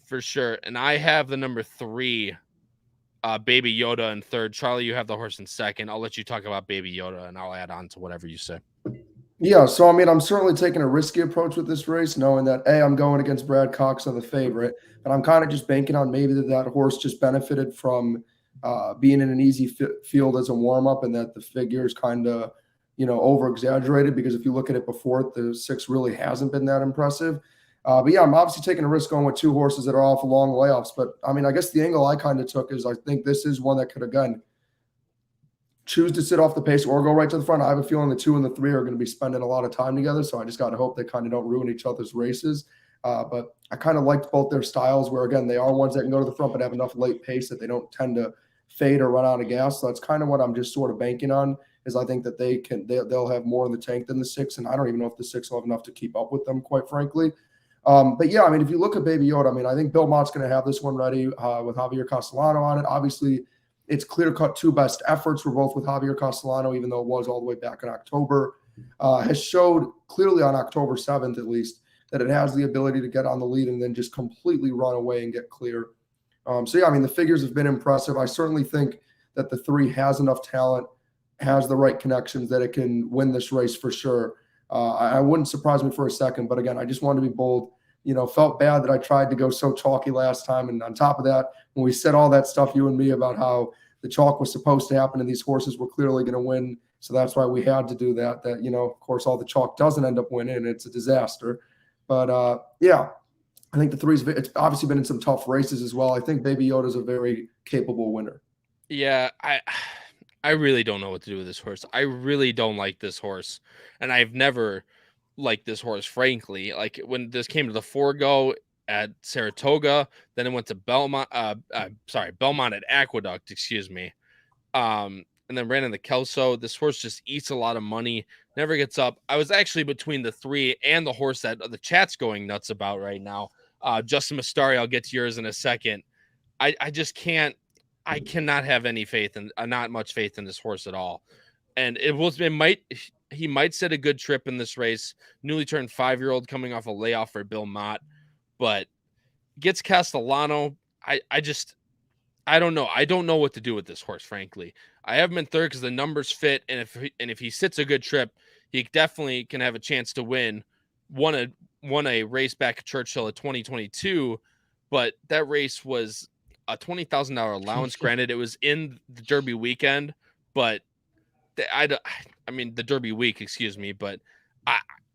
for sure. And I have the number 3, Baby Yoda in third. Charlie, you have the horse in second. I'll let you talk about Baby Yoda and I'll add on to whatever you say. Yeah, so I mean, I'm certainly taking a risky approach with this race, knowing that I'm going against Brad Cox on the favorite, but I'm kind of just banking on maybe that horse just benefited from being in an easy field as a warm-up, and that the figures kind of, over-exaggerated, because if you look at it before, the 6 really hasn't been that impressive. But yeah, I'm obviously taking a risk going with 2 horses that are off long layoffs, but I mean, I guess the angle I kind of took is I think this is one that could, again, choose to sit off the pace or go right to the front. I have a feeling the 2 and the 3 are going to be spending a lot of time together, so I just got to hope they kind of don't ruin each other's races. But I kind of liked both their styles where, again, they are ones that can go to the front but have enough late pace that they don't tend to fade or run out of gas. So that's kind of what I'm just sort of banking on, is I think that they'll have more in the tank than the 6, and I don't even know if the 6 will have enough to keep up with them, quite frankly. But yeah, I mean, if you look at Baby Yoda, I mean, I think Bill Mott's going to have this one ready with Javier Castellano on it. Obviously, it's clear-cut 2 best efforts were both with Javier Castellano, even though it was all the way back in October. Has showed clearly on October 7th, at least, that it has the ability to get on the lead and then just completely run away and get clear. So yeah, I mean, the figures have been impressive. I certainly think that the 3 has enough talent, has the right connections, that it can win this race for sure. I wouldn't surprise me for a second, but again, I just wanted to be bold. Felt bad that I tried to go so chalky last time. And on top of that, when we said all that stuff, you and me, about how the chalk was supposed to happen and these horses were clearly going to win, so that's why we had to do that. Of course, all the chalk doesn't end up winning, and it's a disaster. But yeah, I think the three's, it's obviously been in some tough races as well. I think Baby Yoda's a very capable winner. Yeah, I really don't know what to do with this horse. I really don't like this horse, and I've never liked this horse, frankly. Like when this came to the Forego at Saratoga, then it went to Belmont. Belmont at Aqueduct, excuse me. And then ran in the Kelso. This horse just eats a lot of money, never gets up. I was actually between the three and the horse that the chat's going nuts about right now. Justin Mastari, I'll get to yours in a second. I just can't. I cannot have any faith in, not much faith in this horse at all. And he might set a good trip in this race. Newly turned 5-year-old coming off a layoff for Bill Mott, but gets Castellano. I don't know. I don't know what to do with this horse, frankly. I have him in third because the numbers fit, and if he sits a good trip, he definitely can have a chance to win. Won a race back at Churchill at 2022, but that race was a $20,000 allowance. Granted, it was in the Derby weekend, but the Derby week, excuse me. But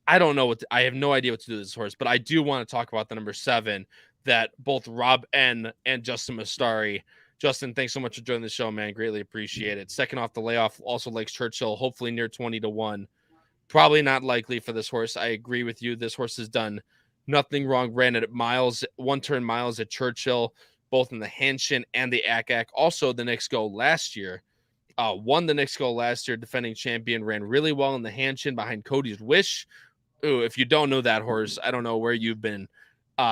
I don't know I have no idea what to do with this horse. But I do want to talk about the number 7 that both Rob N and Justin Mastari. Justin, thanks so much for joining the show, man. Greatly appreciate it. Second off the layoff, also likes Churchill, hopefully near 20-1. Probably not likely for this horse. I agree with you. This horse has done nothing wrong. Ran at miles, 1-turn miles at Churchill, both in the Hanshin and the ACAC. Also, the Knicks Go last year. Won the Knicks Go last year, defending champion. Ran really well in the Hanshin behind Cody's Wish. Ooh, if you don't know that horse, I don't know where you've been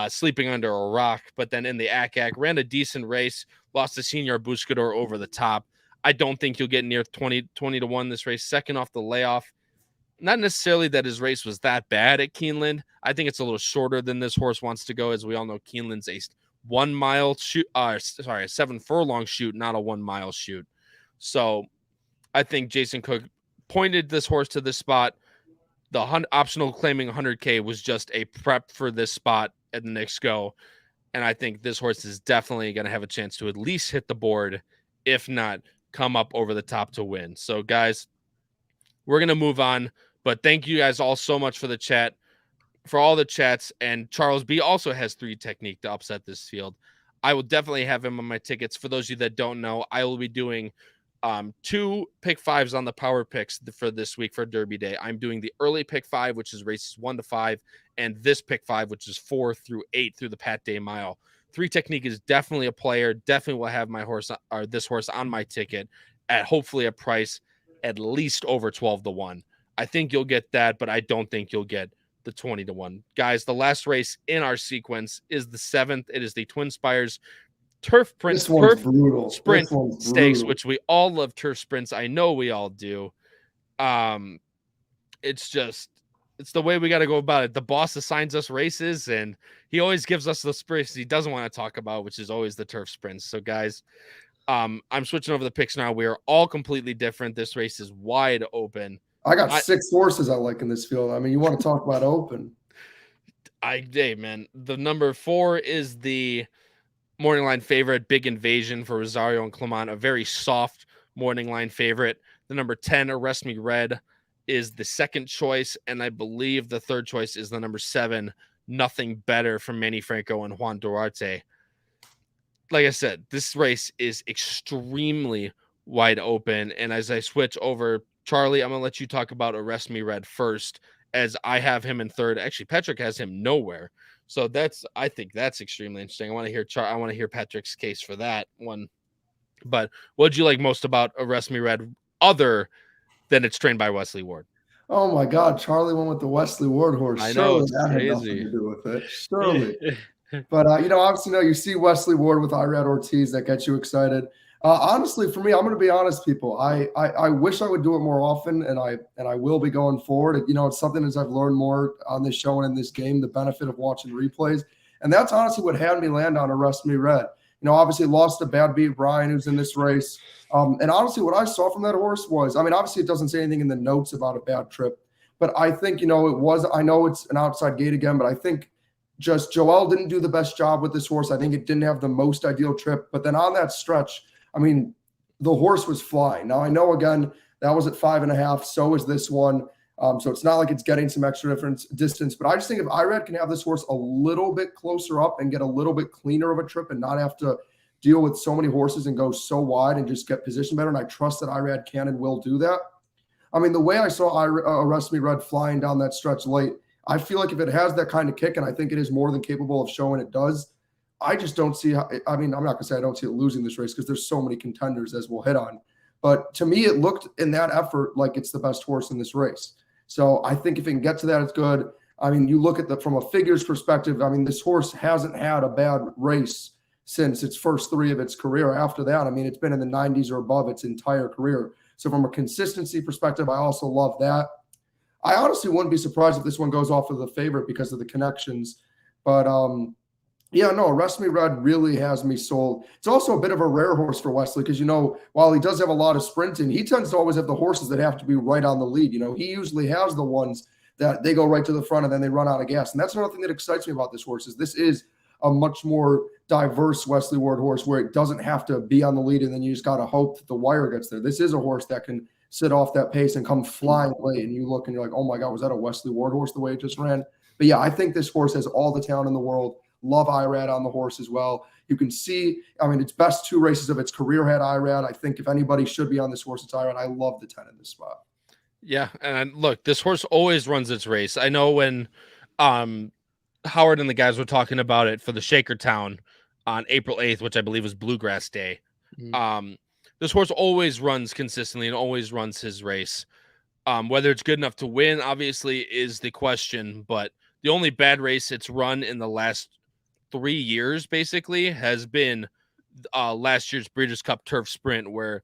sleeping under a rock. But then in the ACAC, ran a decent race, lost to Senior Buscador over the top. I don't think you'll get near 20-1 this race. Second off the layoff. Not necessarily that his race was that bad at Keeneland. I think it's a little shorter than this horse wants to go. As we all know, Keeneland's a 1 mile shoot, a 7 furlong shoot, not a 1 mile shoot. So I think Jason Cook pointed this horse to this spot. The optional claiming 100K was just a prep for this spot at the Knicks Go. And I think this horse is definitely going to have a chance to at least hit the board, if not come up over the top to win. So guys, we're going to move on, but thank you guys all so much for the chat, for all the chats. And Charles B also has 3 technique to upset this field. I will definitely have him on my tickets. For those of you that don't know, I will be doing 2 pick 5s on the power picks for this week for Derby Day. I'm doing the early pick 5, which is races 1 to 5, and this pick 5, which is 4 through 8 through the Pat Day Mile. 3 technique is definitely a player. Definitely will have my horse or this horse on my ticket at hopefully a price at least over 12-1. I think you'll get that, but I don't think you'll get the 20-1. Guys, the last race in our sequence is the 7th. It is the Twin Spires Turf Sprint Stakes, which we all love turf sprints. I know we all do. It's the way we got to go about it. The boss assigns us races, and he always gives us the sprints he doesn't want to talk about, which is always the turf sprints. So, guys, I'm switching over the picks now. We are all completely different. This race is wide open. I got 6 horses I like in this field. I mean, you want to talk about open? Man, the number 4 is the morning line favorite, Big Invasion for Rosario and Clement, a very soft morning line favorite. The number 10, Arrest Me Red, is the second choice, and I believe the third choice is the number 7, Nothing Better, from Manny Franco and Juan Duarte. Like I said, this race is extremely wide open, and as I switch over, Charlie, I'm going to let you talk about Arrest Me Red first, as I have him in third. Actually, Patrick has him nowhere. So I think that's extremely interesting. I want to hear Patrick's case for that one. But what did you like most about Arrest Me Red, other than it's trained by Wesley Ward? Oh my God, Charlie went with the Wesley Ward horse. I know, it's that crazy. Had nothing to do with it. Surely. But obviously, you see Wesley Ward with Irad Ortiz, that gets you excited. Honestly, for me, I'm going to be honest, people. I wish I would do it more often, and I will be going forward. It's something as I've learned more on this show and in this game, the benefit of watching replays, and that's honestly what had me land on Arrest Me Red. Obviously lost to Bad Beat Brian, who's in this race, and honestly, what I saw from that horse was, obviously it doesn't say anything in the notes about a bad trip, but I think it was. I know it's an outside gate again, but I think just Joel didn't do the best job with this horse. I think it didn't have the most ideal trip, but then on that stretch, the horse was flying. Now, I know, again, that was at 5.5. So is this one. So it's not like it's getting some extra distance. But I just think if Irad can have this horse a little bit closer up and get a little bit cleaner of a trip and not have to deal with so many horses and go so wide and just get positioned better, and I trust that Irad can and will do that. I mean, the way I saw Arrest Me Red flying down that stretch late, I feel like if it has that kind of kick, and I think it is more than capable of showing it does, I just don't see how, I mean, I'm not going to say I don't see it losing this race because there's so many contenders as we'll hit on. But to me, it looked in that effort like it's the best horse in this race. So I think if it can get to that, it's good. I mean, you look at from a figures perspective, I mean, this horse hasn't had a bad race since its first 3 of its career. After that, I mean, it's been in the 90s or above its entire career. So from a consistency perspective, I also love that. I honestly wouldn't be surprised if this one goes off of the favorite because of the connections. But yeah, no, Arrest Me Red really has me sold. It's also a bit of a rare horse for Wesley because, you know, while he does have a lot of sprinting, he tends to always have the horses that have to be right on the lead. You know, he usually has the ones that they go right to the front and then they run out of gas. And that's another thing that excites me about this horse is this is a much more diverse Wesley Ward horse where it doesn't have to be on the lead and then you just got to hope that the wire gets there. This is a horse that can sit off that pace and come flying late. And you look and you're like, oh my God, was that a Wesley Ward horse the way it just ran? But yeah, I think this horse has all the talent in the world. Love Irad on the horse as well. You can see, I mean, its best 2 races of its career had Irad. I think if anybody should be on this horse, it's Irad. I love the 10 in this spot. Yeah, and look, this horse always runs its race. I know when Howard and the guys were talking about it for the Shakertown on April 8th, which I believe was Bluegrass Day. Mm-hmm. This horse always runs consistently and always runs his race. Whether it's good enough to win, obviously, is the question. But the only bad race it's run in the last 3 years, basically, has been last year's Breeders' Cup Turf Sprint, where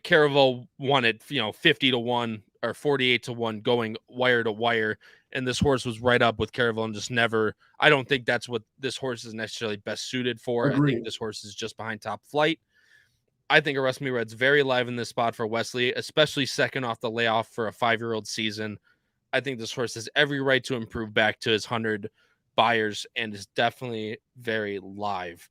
Caravel won it, 50-1 or 48-1, going wire to wire, and this horse was right up with Caravel and just never. I don't think that's what this horse is necessarily best suited for. Agreed. I think this horse is just behind Top Flight. I think Arrest Me Red's very live in this spot for Wesley, especially second off the layoff for a 5-year-old season. I think this horse has every right to improve back to his 100 buyers and is definitely very live.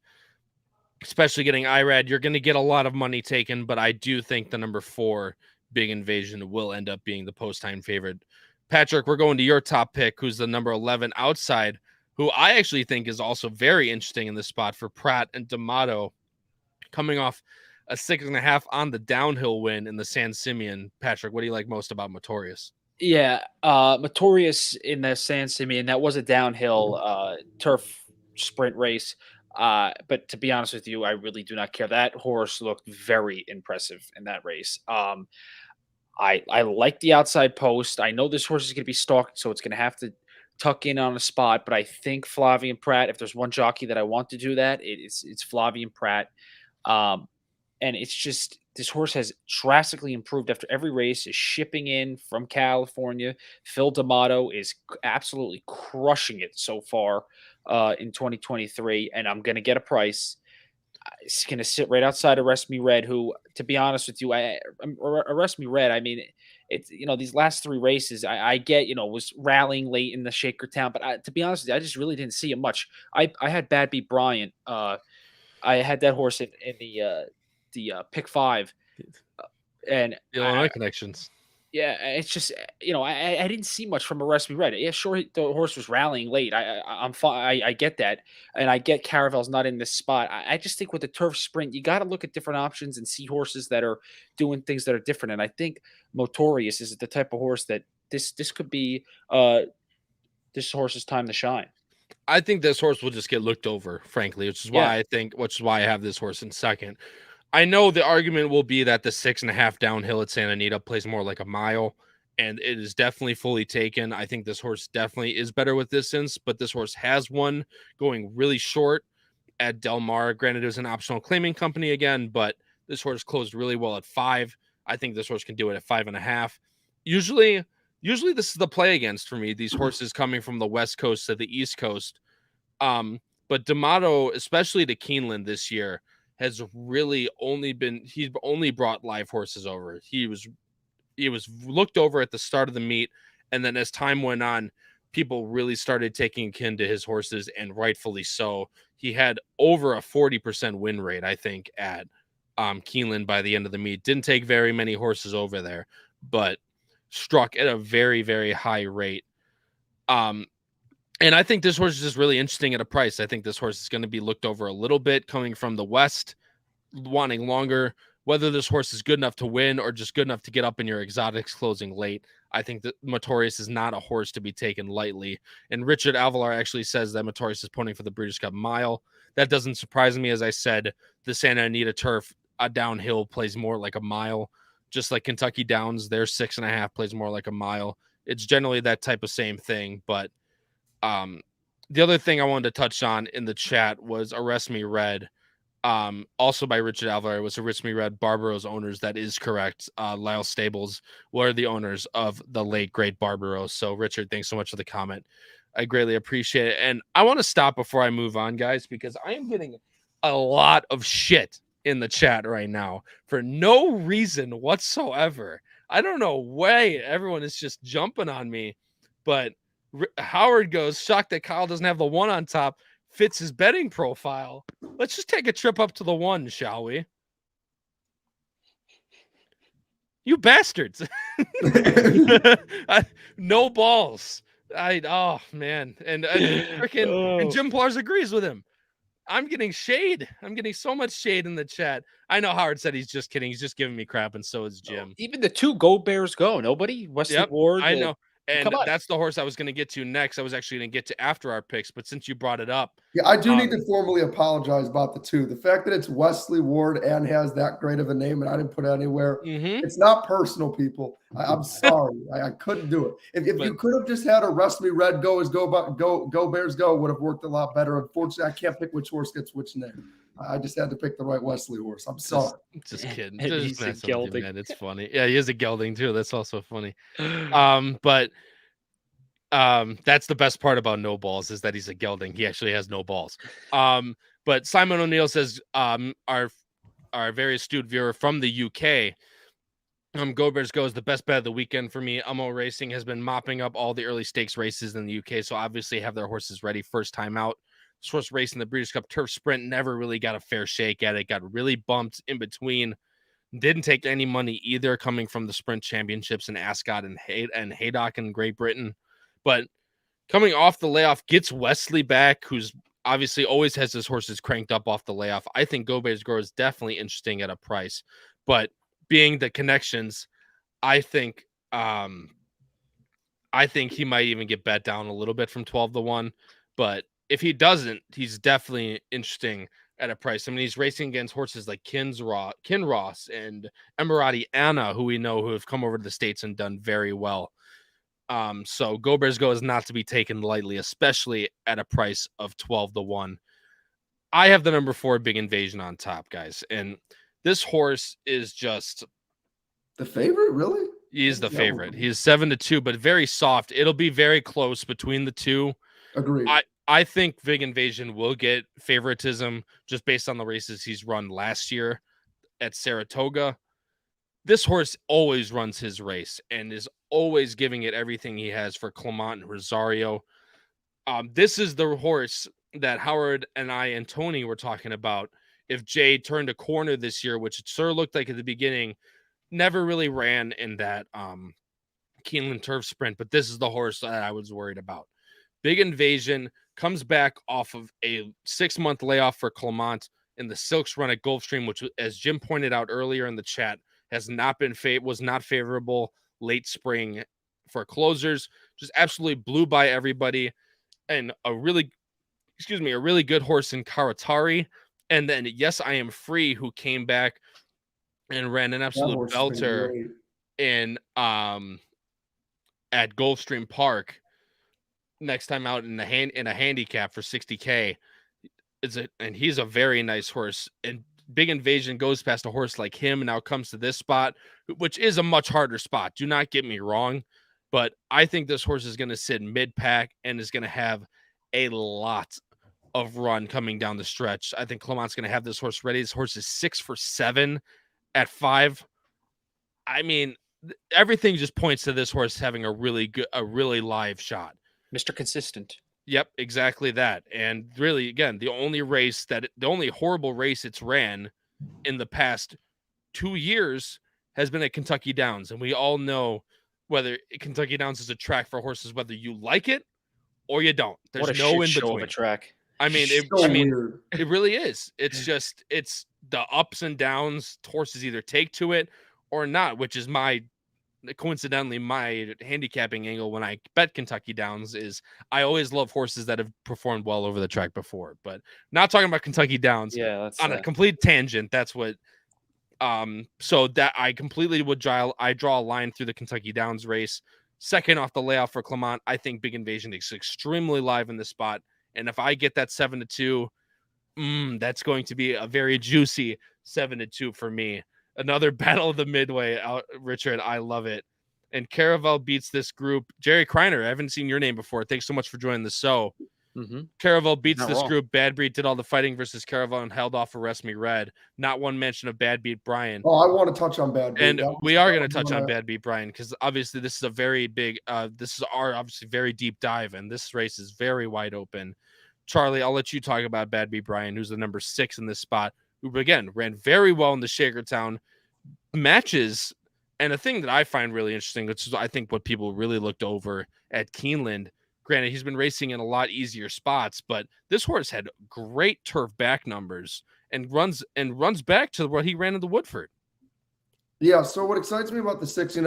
Especially getting Irad, you're going to get a lot of money taken, but I do think the number 4, Big Invasion, will end up being the post-time favorite. Patrick, we're going to your top pick, who's the number 11 outside, who I actually think is also very interesting in this spot for Pratt and D'Amato, coming off a 6.5 on the downhill win in the San Simeon. Patrick, what do you like most about Motorius? Yeah, Motorius in the San Simeon, that was a downhill turf sprint race. But to be honest with you, I really do not care. That horse looked very impressive in that race. I like the outside post. I know this horse is going to be stalked, so it's going to have to tuck in on a spot. But I think Flavien Prat, if there's one jockey that I want to do that, it's Flavien Prat. And it's just, this horse has drastically improved after every race, is shipping in from California. Phil D'Amato is absolutely crushing it so far in 2023. And I'm going to get a price. It's going to sit right outside Arrest Me Red, who, to be honest with you, Arrest Me Red, I mean, it's, these last 3 races, I get, was rallying late in the Shakertown. But to be honest with you, I just really didn't see it much. I had Bad Beat Bryant. I had that horse in the pick 5 and the Illinois connections. Yeah, it's just, I didn't see much from Arrest Me Red. Yeah, sure, the horse was rallying late. I'm fine. I get that, and I get Caravel's not in this spot. I just think with the turf sprint, you got to look at different options and see horses that are doing things that are different. And I think Motorius is the type of horse that this could be this horse's time to shine. I think this horse will just get looked over, frankly, which is why I have this horse in second. I know the argument will be that the 6.5 downhill at Santa Anita plays more like a mile, and it is definitely fully taken. I think this horse definitely is better with distance, but this horse has won going really short at Del Mar. Granted, it was an optional claiming company again, but this horse closed really well at 5. I think this horse can do it at 5.5. Usually this is the play against for me, these horses coming from the West Coast to the East Coast. But D'Amato, especially to Keeneland this year, has really he's only brought live horses over. He was looked over at the start of the meet, and then as time went on, people really started taking kin to his horses, and rightfully so. He had over a 40% win rate, I think, at Keeneland by the end of the meet. Didn't take very many horses over there, but struck at a very, very high rate. And I think this horse is just really interesting at a price. I think this horse is going to be looked over a little bit coming from the West, wanting longer. Whether this horse is good enough to win or just good enough to get up in your exotics closing late, I think that Motorius is not a horse to be taken lightly. And Richard Alvalar actually says that Motorius is ponying for the Breeders' Cup Mile. That doesn't surprise me. As I said, the Santa Anita turf downhill plays more like a mile, just like Kentucky Downs. Their 6.5 plays more like a mile. It's generally that type of same thing. But the other thing I wanted to touch on in the chat was Arrest Me Red. Also by Richard Alvar, was Arrest Me Red, Barbaros owners. That is correct. Lyle Stables were the owners of the late great Barbaros. So Richard, thanks so much for the comment. I greatly appreciate it. And I want to stop before I move on, guys, because I am getting a lot of shit in the chat right now for no reason whatsoever. I don't know why everyone is just jumping on me, but Howard goes, shocked that Kyle doesn't have the one on top, fits his betting profile. Let's just take a trip up to the one, shall we? You bastards. No balls. Oh man. And freaking and Jim Plars agrees with him. I'm getting shade. I'm getting so much shade in the chat. I know Howard said he's just kidding. He's just giving me crap, and so is Jim. Even the two Go Bears Go. Nobody? Wesley Ward. I know. And that's the horse I was going to get to next. I was actually going to get to after our picks, but since you brought it up. Yeah, I do need to formally apologize about the two. The fact that it's Wesley Ward and has that great of a name and I didn't put it anywhere. It's not personal, people. I'm sorry. I couldn't do it. If you could have just had Arrest Me Red Go Bears Go would have worked a lot better. Unfortunately, I can't pick which horse gets which name. I just had to pick the right Wesley horse. I'm sorry. Just kidding. He's a gelding. Man. It's funny. Yeah, he is a gelding too. That's also funny. But that's the best part about no balls is that he's a gelding. He actually has no balls. But Simon O'Neill says, our very astute viewer from the UK, Go Bears Go is the best bet of the weekend for me. Umo Racing has been mopping up all the early stakes races in the UK, so obviously have their horses ready first time out. This horse racing the Breeders' Cup Turf Sprint never really got a fair shake at it. Got really bumped in between. Didn't take any money either coming from the Sprint Championships in Ascot and Haydock in Great Britain. But coming off the layoff, gets Wesley back, who's obviously always has his horses cranked up off the layoff. I think Go Bears Go is definitely interesting at a price. But being the connections, I think he might even get bet down a little bit from 12-1. But if he doesn't, he's definitely interesting at a price. I mean, he's racing against horses like Kinross and Emirati Anna, who we know who have come over to the States and done very well. So Go Bears Go is not to be taken lightly, especially at a price of 12-1. I have the number 4 Big Invasion on top, guys. And this horse is just the favorite, really? He is the favorite. He is 7-2, but very soft. It'll be very close between the two. Agreed. I think Big Invasion will get favoritism just based on the races he's run last year at Saratoga. This horse always runs his race and is always giving it everything he has for Clement and Rosario. This is the horse that Howard and I and Tony were talking about. If Jay turned a corner this year, which it sort of looked like at the beginning, never really ran in that Keeneland Turf Sprint, but this is the horse that I was worried about. Big Invasion comes back off of a 6-month layoff for Clement in the Silks run at Gulfstream, which, as Jim pointed out earlier in the chat, has not been was not favorable late spring for closers. Just absolutely blew by everybody, and a really good horse in Karatari. And then Yes, I Am Free, who came back and ran an absolute belter in at Gulfstream Park. Next time out in a handicap for 60K, and he's a very nice horse. And Big Invasion goes past a horse like him and now comes to this spot, which is a much harder spot. Do not get me wrong, but I think this horse is going to sit mid-pack and is going to have a lot of run coming down the stretch. I think Clement's going to have this horse ready. This horse is 6 for 7 at 5. I mean, everything just points to this horse having a really live shot. Mr. Consistent. Yep, exactly that. And really, again, the only horrible race it's ran in the past 2 years has been at Kentucky Downs. And we all know whether Kentucky Downs is a track for horses, whether you like it or you don't. There's What a no shit in show of between. a track. I mean, So weird. it really is. It's just, it's the ups and downs. Horses either take to it or not, which is coincidentally my handicapping angle when I bet Kentucky Downs. Is I always love horses that have performed well over the track before, but not talking about Kentucky Downs. Yeah, that's on a complete tangent. That's what. So that I completely would draw a line through the Kentucky Downs race. Second off the layoff for Clement, I think Big Invasion is extremely live in this spot. And if I get that 7-2, that's going to be a very juicy 7-2 for me. Another battle of the midway out, Richard. I love it. And Caravel beats this group. Jerry Kreiner, I haven't seen your name before. Thanks so much for joining the show. Caravel beats this group. Bad Beat did all the fighting versus Caravel and held off Arrest Me Red. Not one mention of Bad Beat Brian. Oh, I want to touch on Bad Beat. And we are going to touch on Bad Beat Brian because obviously this is a very big, this is our obviously very deep dive, and this race is very wide open. Charlie, I'll let you talk about Bad Beat Brian, who's the number 6 in this spot, who again ran very well in the Shakertown matches. And a thing that I find really interesting, which is I think what people really looked over at Keeneland. Granted, he's been racing in a lot easier spots, but this horse had great turf back numbers and runs back to what he ran in the Woodford. Yeah, so what excites me about the 6,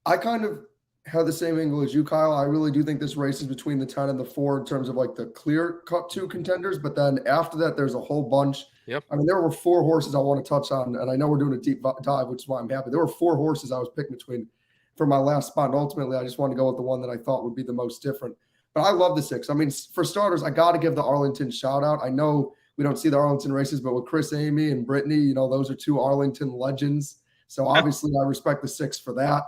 I kind of had the same angle as you, Kyle. I really do think this race is between the 10 and the 4 in terms of like the clear-cut 2 contenders, but then after that, there's a whole bunch. Yep. I mean, there were 4 horses I want to touch on, and I know we're doing a deep dive, which is why I'm happy. There were 4 horses I was picking between for my last spot, and ultimately, I just wanted to go with the one that I thought would be the most different. But I love the 6. I mean, for starters, I got to give the Arlington shout out. I know we don't see the Arlington races, but with Chris Amy and Brittany, those are 2 Arlington legends. So obviously, I respect the 6 for that.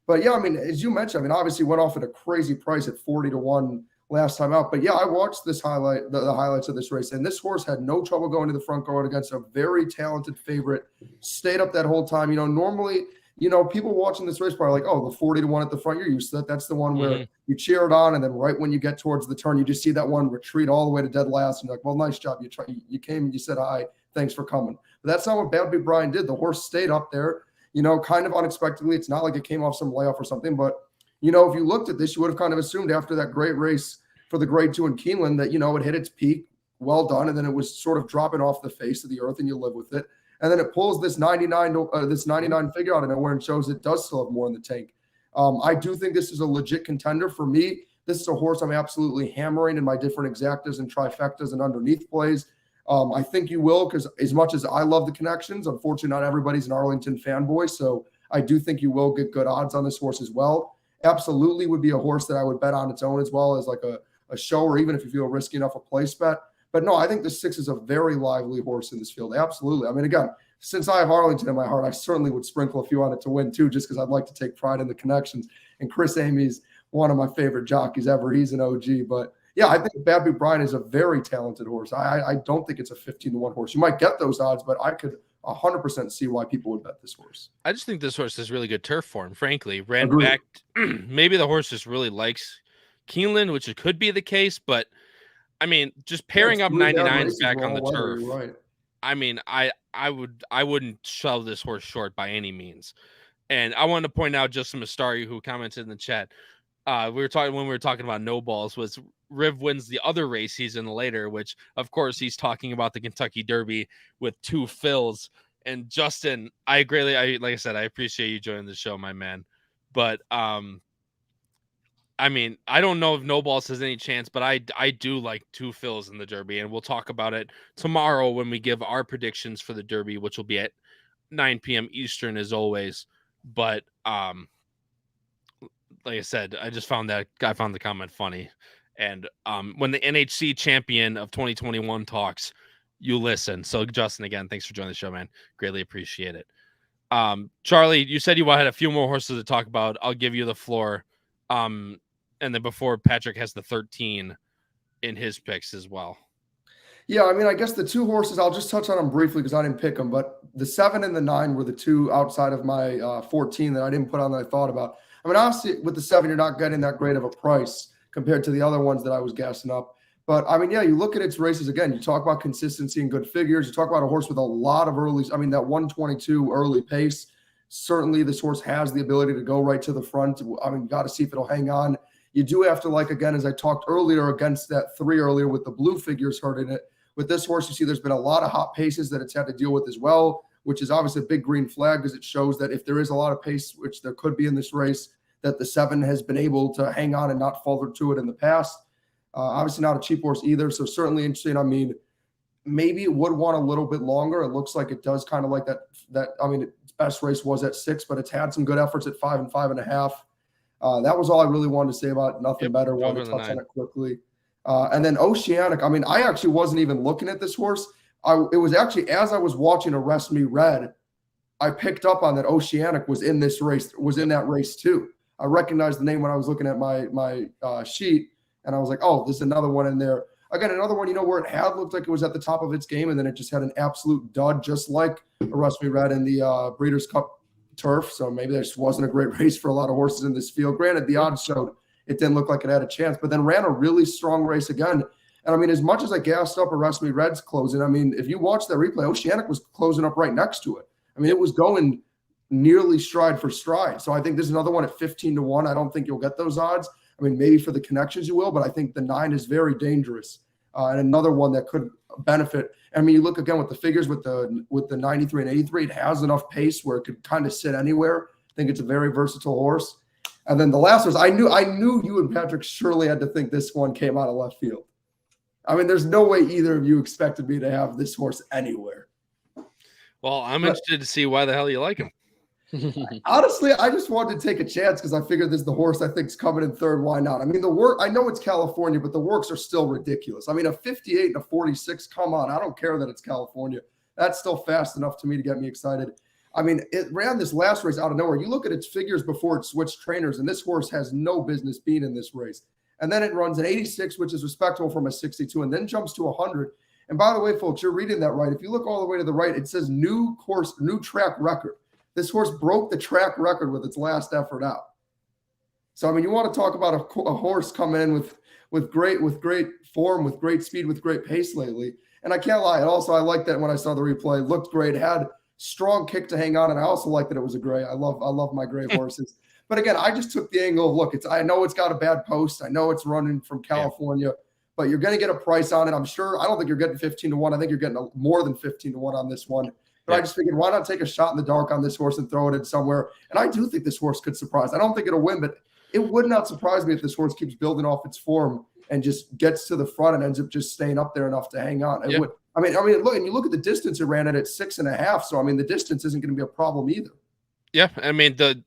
But yeah, I mean, as you mentioned, I mean, obviously went off at a crazy price at 40-1 last time out. But yeah, I watched this highlight, the highlights of this race, and this horse had no trouble going to the front going against a very talented favorite. Stayed up that whole time. Normally, people watching this race probably like, oh, the 40-1 at the front, you're used to that. That's the one where you cheer it on, and then right when you get towards the turn, you just see that one retreat all the way to dead last, and you're like, well, nice job. You came, you said hi, thanks for coming. But that's not what Bad Beat Brian did. The horse stayed up there. Kind of unexpectedly. It's not like it came off some layoff or something, but, if you looked at this, you would have kind of assumed after that great race for the grade 2 in Keeneland that, it hit its peak, well done, and then it was sort of dropping off the face of the earth and you live with it. And then it pulls this 99 figure out of nowhere and shows it does still have more in the tank. I do think this is a legit contender. For me, this is a horse I'm absolutely hammering in my different exactas and trifectas and underneath plays. I think you will, because as much as I love the connections, unfortunately, not everybody's an Arlington fanboy. So I do think you will get good odds on this horse as well. Absolutely would be a horse that I would bet on its own as well as like a show, or even if you feel risky enough, a place bet. But no, I think the 6 is a very lively horse in this field. Absolutely. I mean, again, since I have Arlington in my heart, I certainly would sprinkle a few on it to win too, just because I'd like to take pride in the connections. And Chris Amy's one of my favorite jockeys ever. He's an OG, but yeah, I think Bad Beat Brian is a very talented horse. I don't think it's a 15-1 horse. You might get those odds, but I could 100% see why people would bet this horse. I just think this horse has really good turf form, frankly. Ran back. Maybe the horse just really likes Keeneland, which it could be the case, but I mean, just pairing up 99s back on the turf. Right. I mean, I wouldn't shove this horse short by any means. And I wanted to point out Justin Mastari, who commented in the chat. When we were talking about no balls, was Riv wins the other race he's in later, which of course he's talking about the Kentucky Derby with 2 fills. And Justin, like I said, I appreciate you joining the show, my man. But I mean, I don't know if no balls has any chance, but I do like 2 fills in the Derby, and we'll talk about it tomorrow when we give our predictions for the Derby, which will be at 9 p.m. Eastern as always. But like I said, I found the comment funny. And when the NHC champion of 2021 talks, you listen. So Justin, again, thanks for joining the show, man. Greatly appreciate it. Charlie, you said you had a few more horses to talk about. I'll give you the floor. And then before Patrick has the 13 in his picks as well. Yeah, I mean, I guess the 2 horses, I'll just touch on them briefly because I didn't pick them, but the 7 and the 9 were the 2 outside of my 14 that I didn't put on that I thought about. I mean, obviously with the 7, you're not getting that great of a price compared to the other ones that I was gassing up. But I mean, yeah, you look at its races again, you talk about consistency and good figures. You talk about a horse with a lot of that 122 early pace. Certainly, this horse has the ability to go right to the front. I mean, got to see if it'll hang on. You do have to, like, again, as I talked earlier against that 3 earlier with the blue figures hurting it. With this horse, you see there's been a lot of hot paces that it's had to deal with as well, which is obviously a big green flag because it shows that if there is a lot of pace, which there could be in this race, that the 7 has been able to hang on and not falter to it in the past. Obviously not a cheap horse either, so certainly interesting. I mean, maybe it would want a little bit longer. It looks like it does kind of like that. I mean, its best race was at 6, but it's had some good efforts at 5 and 5.5. That was all I really wanted to say about it. Nothing better. Wanted to touch on it quickly. And then Oceanic. I mean, I actually wasn't even looking at this horse. It was actually as I was watching Arrest Me Red, I picked up on that Oceanic was in this race, was in that race too. I recognized the name when I was looking at my sheet, and I was like, oh, there's another one in there. Again, another one, where it had looked like it was at the top of its game, and then it just had an absolute dud, just like Arrest Me Red in the Breeders' Cup turf. So maybe there just wasn't a great race for a lot of horses in this field. Granted, the odds showed it didn't look like it had a chance, but then ran a really strong race again. And I mean, as much as I gassed up Arrest Me Red's closing, I mean, if you watch that replay, Oceanic was closing up right next to it. I mean, it was going nearly stride for stride. So I think there's another one at 15-1. I don't think you'll get those odds. I mean, maybe for the connections you will, but I think the 9 is very dangerous. And another one that could benefit. I mean, you look again with the figures with the 93 and 83, it has enough pace where it could kind of sit anywhere. I think it's a very versatile horse. And then the last was I knew you and Patrick surely had to think this one came out of left field. I mean, there's no way either of you expected me to have this horse anywhere. Well, I'm interested to see why the hell you like him. Honestly, I just wanted to take a chance because I figured this is the horse I think is coming in third. Why not? I mean, the work, I know it's California, but the works are still ridiculous. I mean, a 58 and a 46, come on. I don't care that it's California. That's still fast enough to me to get me excited. I mean, it ran this last race out of nowhere. You look at its figures before it switched trainers, and this horse has no business being in this race. And then it runs an 86, which is respectable from a 62, and then jumps to 100. And by the way, folks, you're reading that right. If you look all the way to the right, it says new track record. This horse broke the track record with its last effort out. So, I mean, you want to talk about a horse coming in with great form, with great speed, with great pace lately. And I can't lie. I liked that when I saw the replay. Looked great. Had strong kick to hang on. And I also liked that it was a gray. I love my gray horses. But again, I just took the angle of, look, I know it's got a bad post. I know it's running from California, but you're going to get a price on it. I'm sure. I don't think you're getting 15-1. I think you're getting more than 15-1 on this one. But I just figured, why not take a shot in the dark on this horse and throw it in somewhere? And I do think this horse could surprise. I don't think it'll win, but it would not surprise me if this horse keeps building off its form and just gets to the front and ends up just staying up there enough to hang on. It would. I mean, look, and you look at the distance it ran at 6.5. So I mean, the distance isn't going to be a problem either. Yeah, I mean the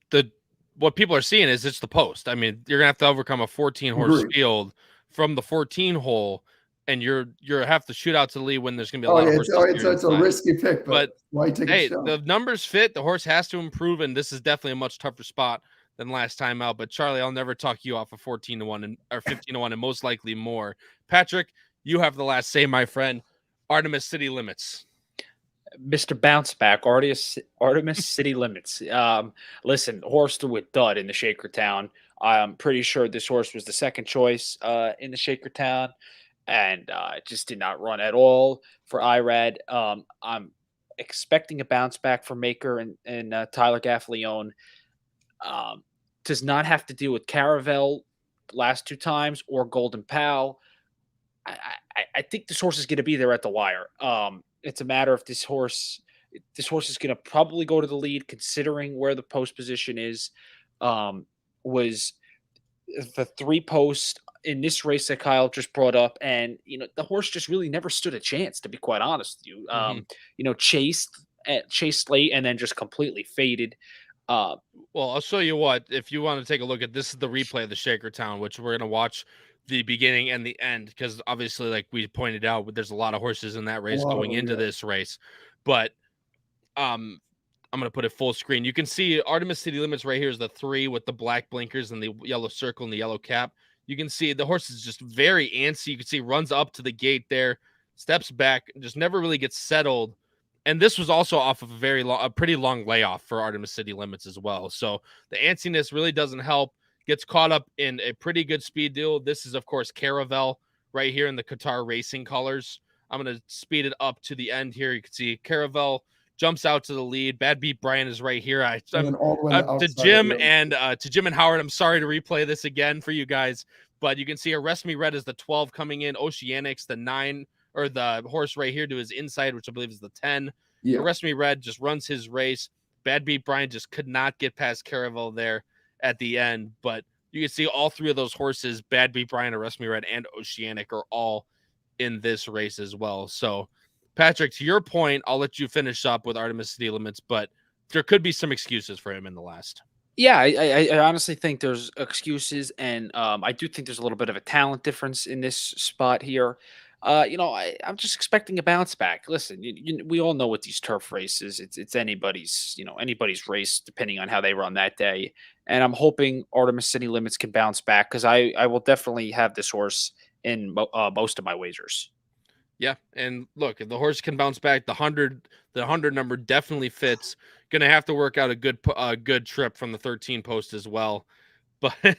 what people are seeing is it's the post. I mean, you're gonna have to overcome a 14 horse field from the 14 hole. And you're have to shoot out to the lead when there's going to be a lot of horses. It's a risky pick, but why take a shot? The numbers fit. The horse has to improve, and this is definitely a much tougher spot than last time out. But Charlie, I'll never talk you off of 14-1 or 15-1, and most likely more. Patrick, you have the last say, my friend. Artemis City Limits. Mr. Bounce Back, Artemis City Limits. Listen, horse threw a dud in the Shakertown. I'm pretty sure this horse was the second choice in the Shakertown. And it just did not run at all for IRAD. I'm expecting a bounce back for Maker and Tyler Gaffalione. Does not have to deal with Caravel last 2 times or Golden Pal. I think this horse is going to be there at the wire. It's a matter of this horse is going to probably go to the lead, considering where the post position is. Was the 3 post in this race that Kyle just brought up, and the horse just really never stood a chance, to be quite honest with you. Chased late and then just completely faded. Well, I'll show you what. If you want to take a look at this, is the replay of the Shakertown, which we're going to watch the beginning and the end, because obviously, like we pointed out, there's a lot of horses in that race going into this race. But I'm going to put it full screen. You can see Artemis City Limits right here is the 3 with the black blinkers and the yellow circle and the yellow cap. You can see the horse is just very antsy. You can see runs up to the gate there, steps back, just never really gets settled. And this was also off of a pretty long layoff for Artemis City Limits as well. So the antsiness really doesn't help. Gets caught up in a pretty good speed deal. This is, of course, Caravel right here in the Qatar Racing colors. I'm going to speed it up to the end here. You can see Caravel jumps out to the lead. Bad Beat Brian is right here. And then all the way on the to outside Jim of the and to Jim and Howard, I'm sorry to replay this again for you guys, but you can see Arrest Me Red is the 12 coming in. Oceanics, the 9, or the horse right here to his inside, which I believe is the 10. Yeah. Arrest Me Red just runs his race. Bad Beat Brian just could not get past Caravel there at the end, but you can see all 3 of those horses, Bad Beat Brian, Arrest Me Red, and Oceanic, are all in this race as well. So, Patrick, to your point, I'll let you finish up with Artemis City Limits, but there could be some excuses for him in the last. Yeah, I honestly think there's excuses, and I do think there's a little bit of a talent difference in this spot here. I'm just expecting a bounce back. Listen, we all know with these turf races, it's anybody's anybody's race depending on how they run that day. And I'm hoping Artemis City Limits can bounce back because I will definitely have this horse in most of my wagers. Yeah, and look, if the horse can bounce back, the 100 number definitely fits. Going to have to work out a good trip from the 13 post as well. But I'm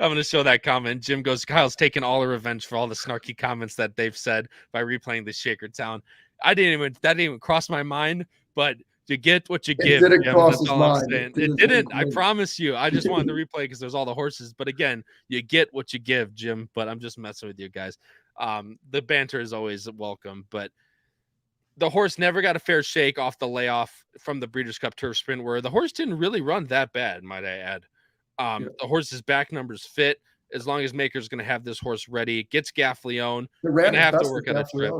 going to show that comment. Jim goes, Kyle's taking all the revenge for all the snarky comments that they've said by replaying the Shaker Town. That didn't even cross my mind, but you get what you give. It didn't Jim. cross That's his all I'm mind. saying. It It didn't. I didn't. promise you. I just wanted to replay because there's all the horses. But again, you get what you give, Jim. But I'm just messing with you guys. The banter is always welcome, but the horse never got a fair shake off the layoff from the Breeders' Cup Turf Sprint, where the horse didn't really run that bad, might I add. The horse's back numbers fit as long as Maker's going to have this horse ready. It gets Gaffleone. Going to have to work on a trip.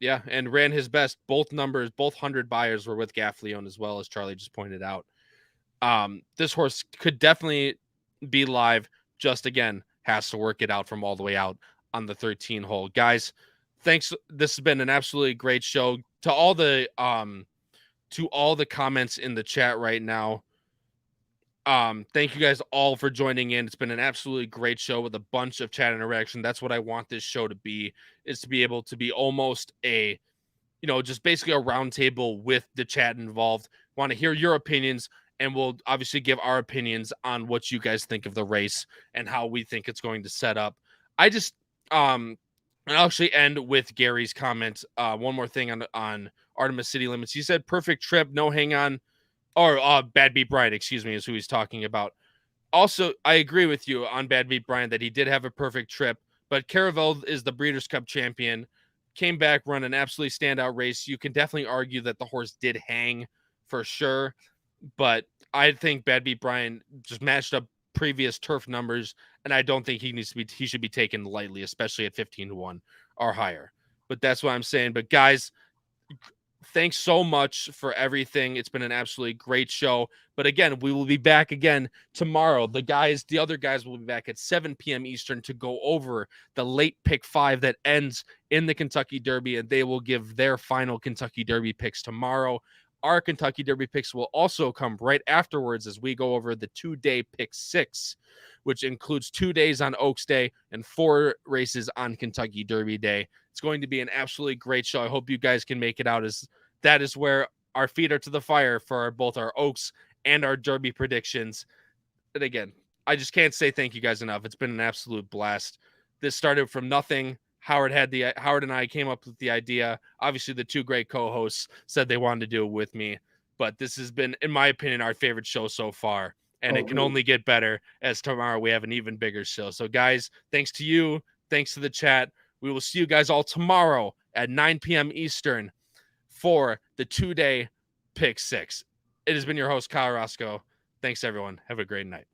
Yeah, and ran his best. Both numbers, both 100 buyers were with Gaffleone as well, as Charlie just pointed out. This horse could definitely be live. Just again, has to work it out from all the way out on the 13 hole. Guys, thanks. This has been an absolutely great show. To all the comments in the chat right now. Thank you guys all for joining in. It's been an absolutely great show with a bunch of chat interaction. That's what I want this show to be, is to be able to be almost a, just basically a round table with the chat involved. Want to hear your opinions, and we'll obviously give our opinions on what you guys think of the race and how we think it's going to set up. I just I'll actually end with Gary's comment. One more thing on Artemis City Limits. He said perfect trip, no hang on, or Bad Beat Brian, excuse me, is who he's talking about. Also, I agree with you on Bad Beat Brian that he did have a perfect trip, but Caravel is the Breeders' Cup champion, came back, run an absolutely standout race. You can definitely argue that the horse did hang for sure, but I think Bad Beat Brian just matched up previous turf numbers, and I don't think he should be taken lightly, especially at 15-1 or higher. But that's what I'm saying. But guys, thanks so much for everything. It's been an absolutely great show. But again, we will be back again tomorrow. The other guys will be back at 7 p.m. Eastern to go over the late pick 5 that ends in the Kentucky Derby, and they will give their final Kentucky Derby picks tomorrow. Our Kentucky Derby picks will also come right afterwards as we go over the 2-day pick 6, which includes 2 days on Oaks Day and 4 races on Kentucky Derby Day. It's going to be an absolutely great show. I hope you guys can make it out, as that is where our feet are to the fire for both our Oaks and our Derby predictions. And again, I just can't say thank you guys enough. It's been an absolute blast. This started from nothing. Howard and I came up with the idea. Obviously, the 2 great co-hosts said they wanted to do it with me, but this has been, in my opinion, our favorite show so far, and it can only get better as tomorrow we have an even bigger show. So, guys, thanks to you, thanks to the chat. We will see you guys all tomorrow at 9 p.m. Eastern for the 2-day pick 6. It has been your host, Kyle Roscoe. Thanks, everyone. Have a great night.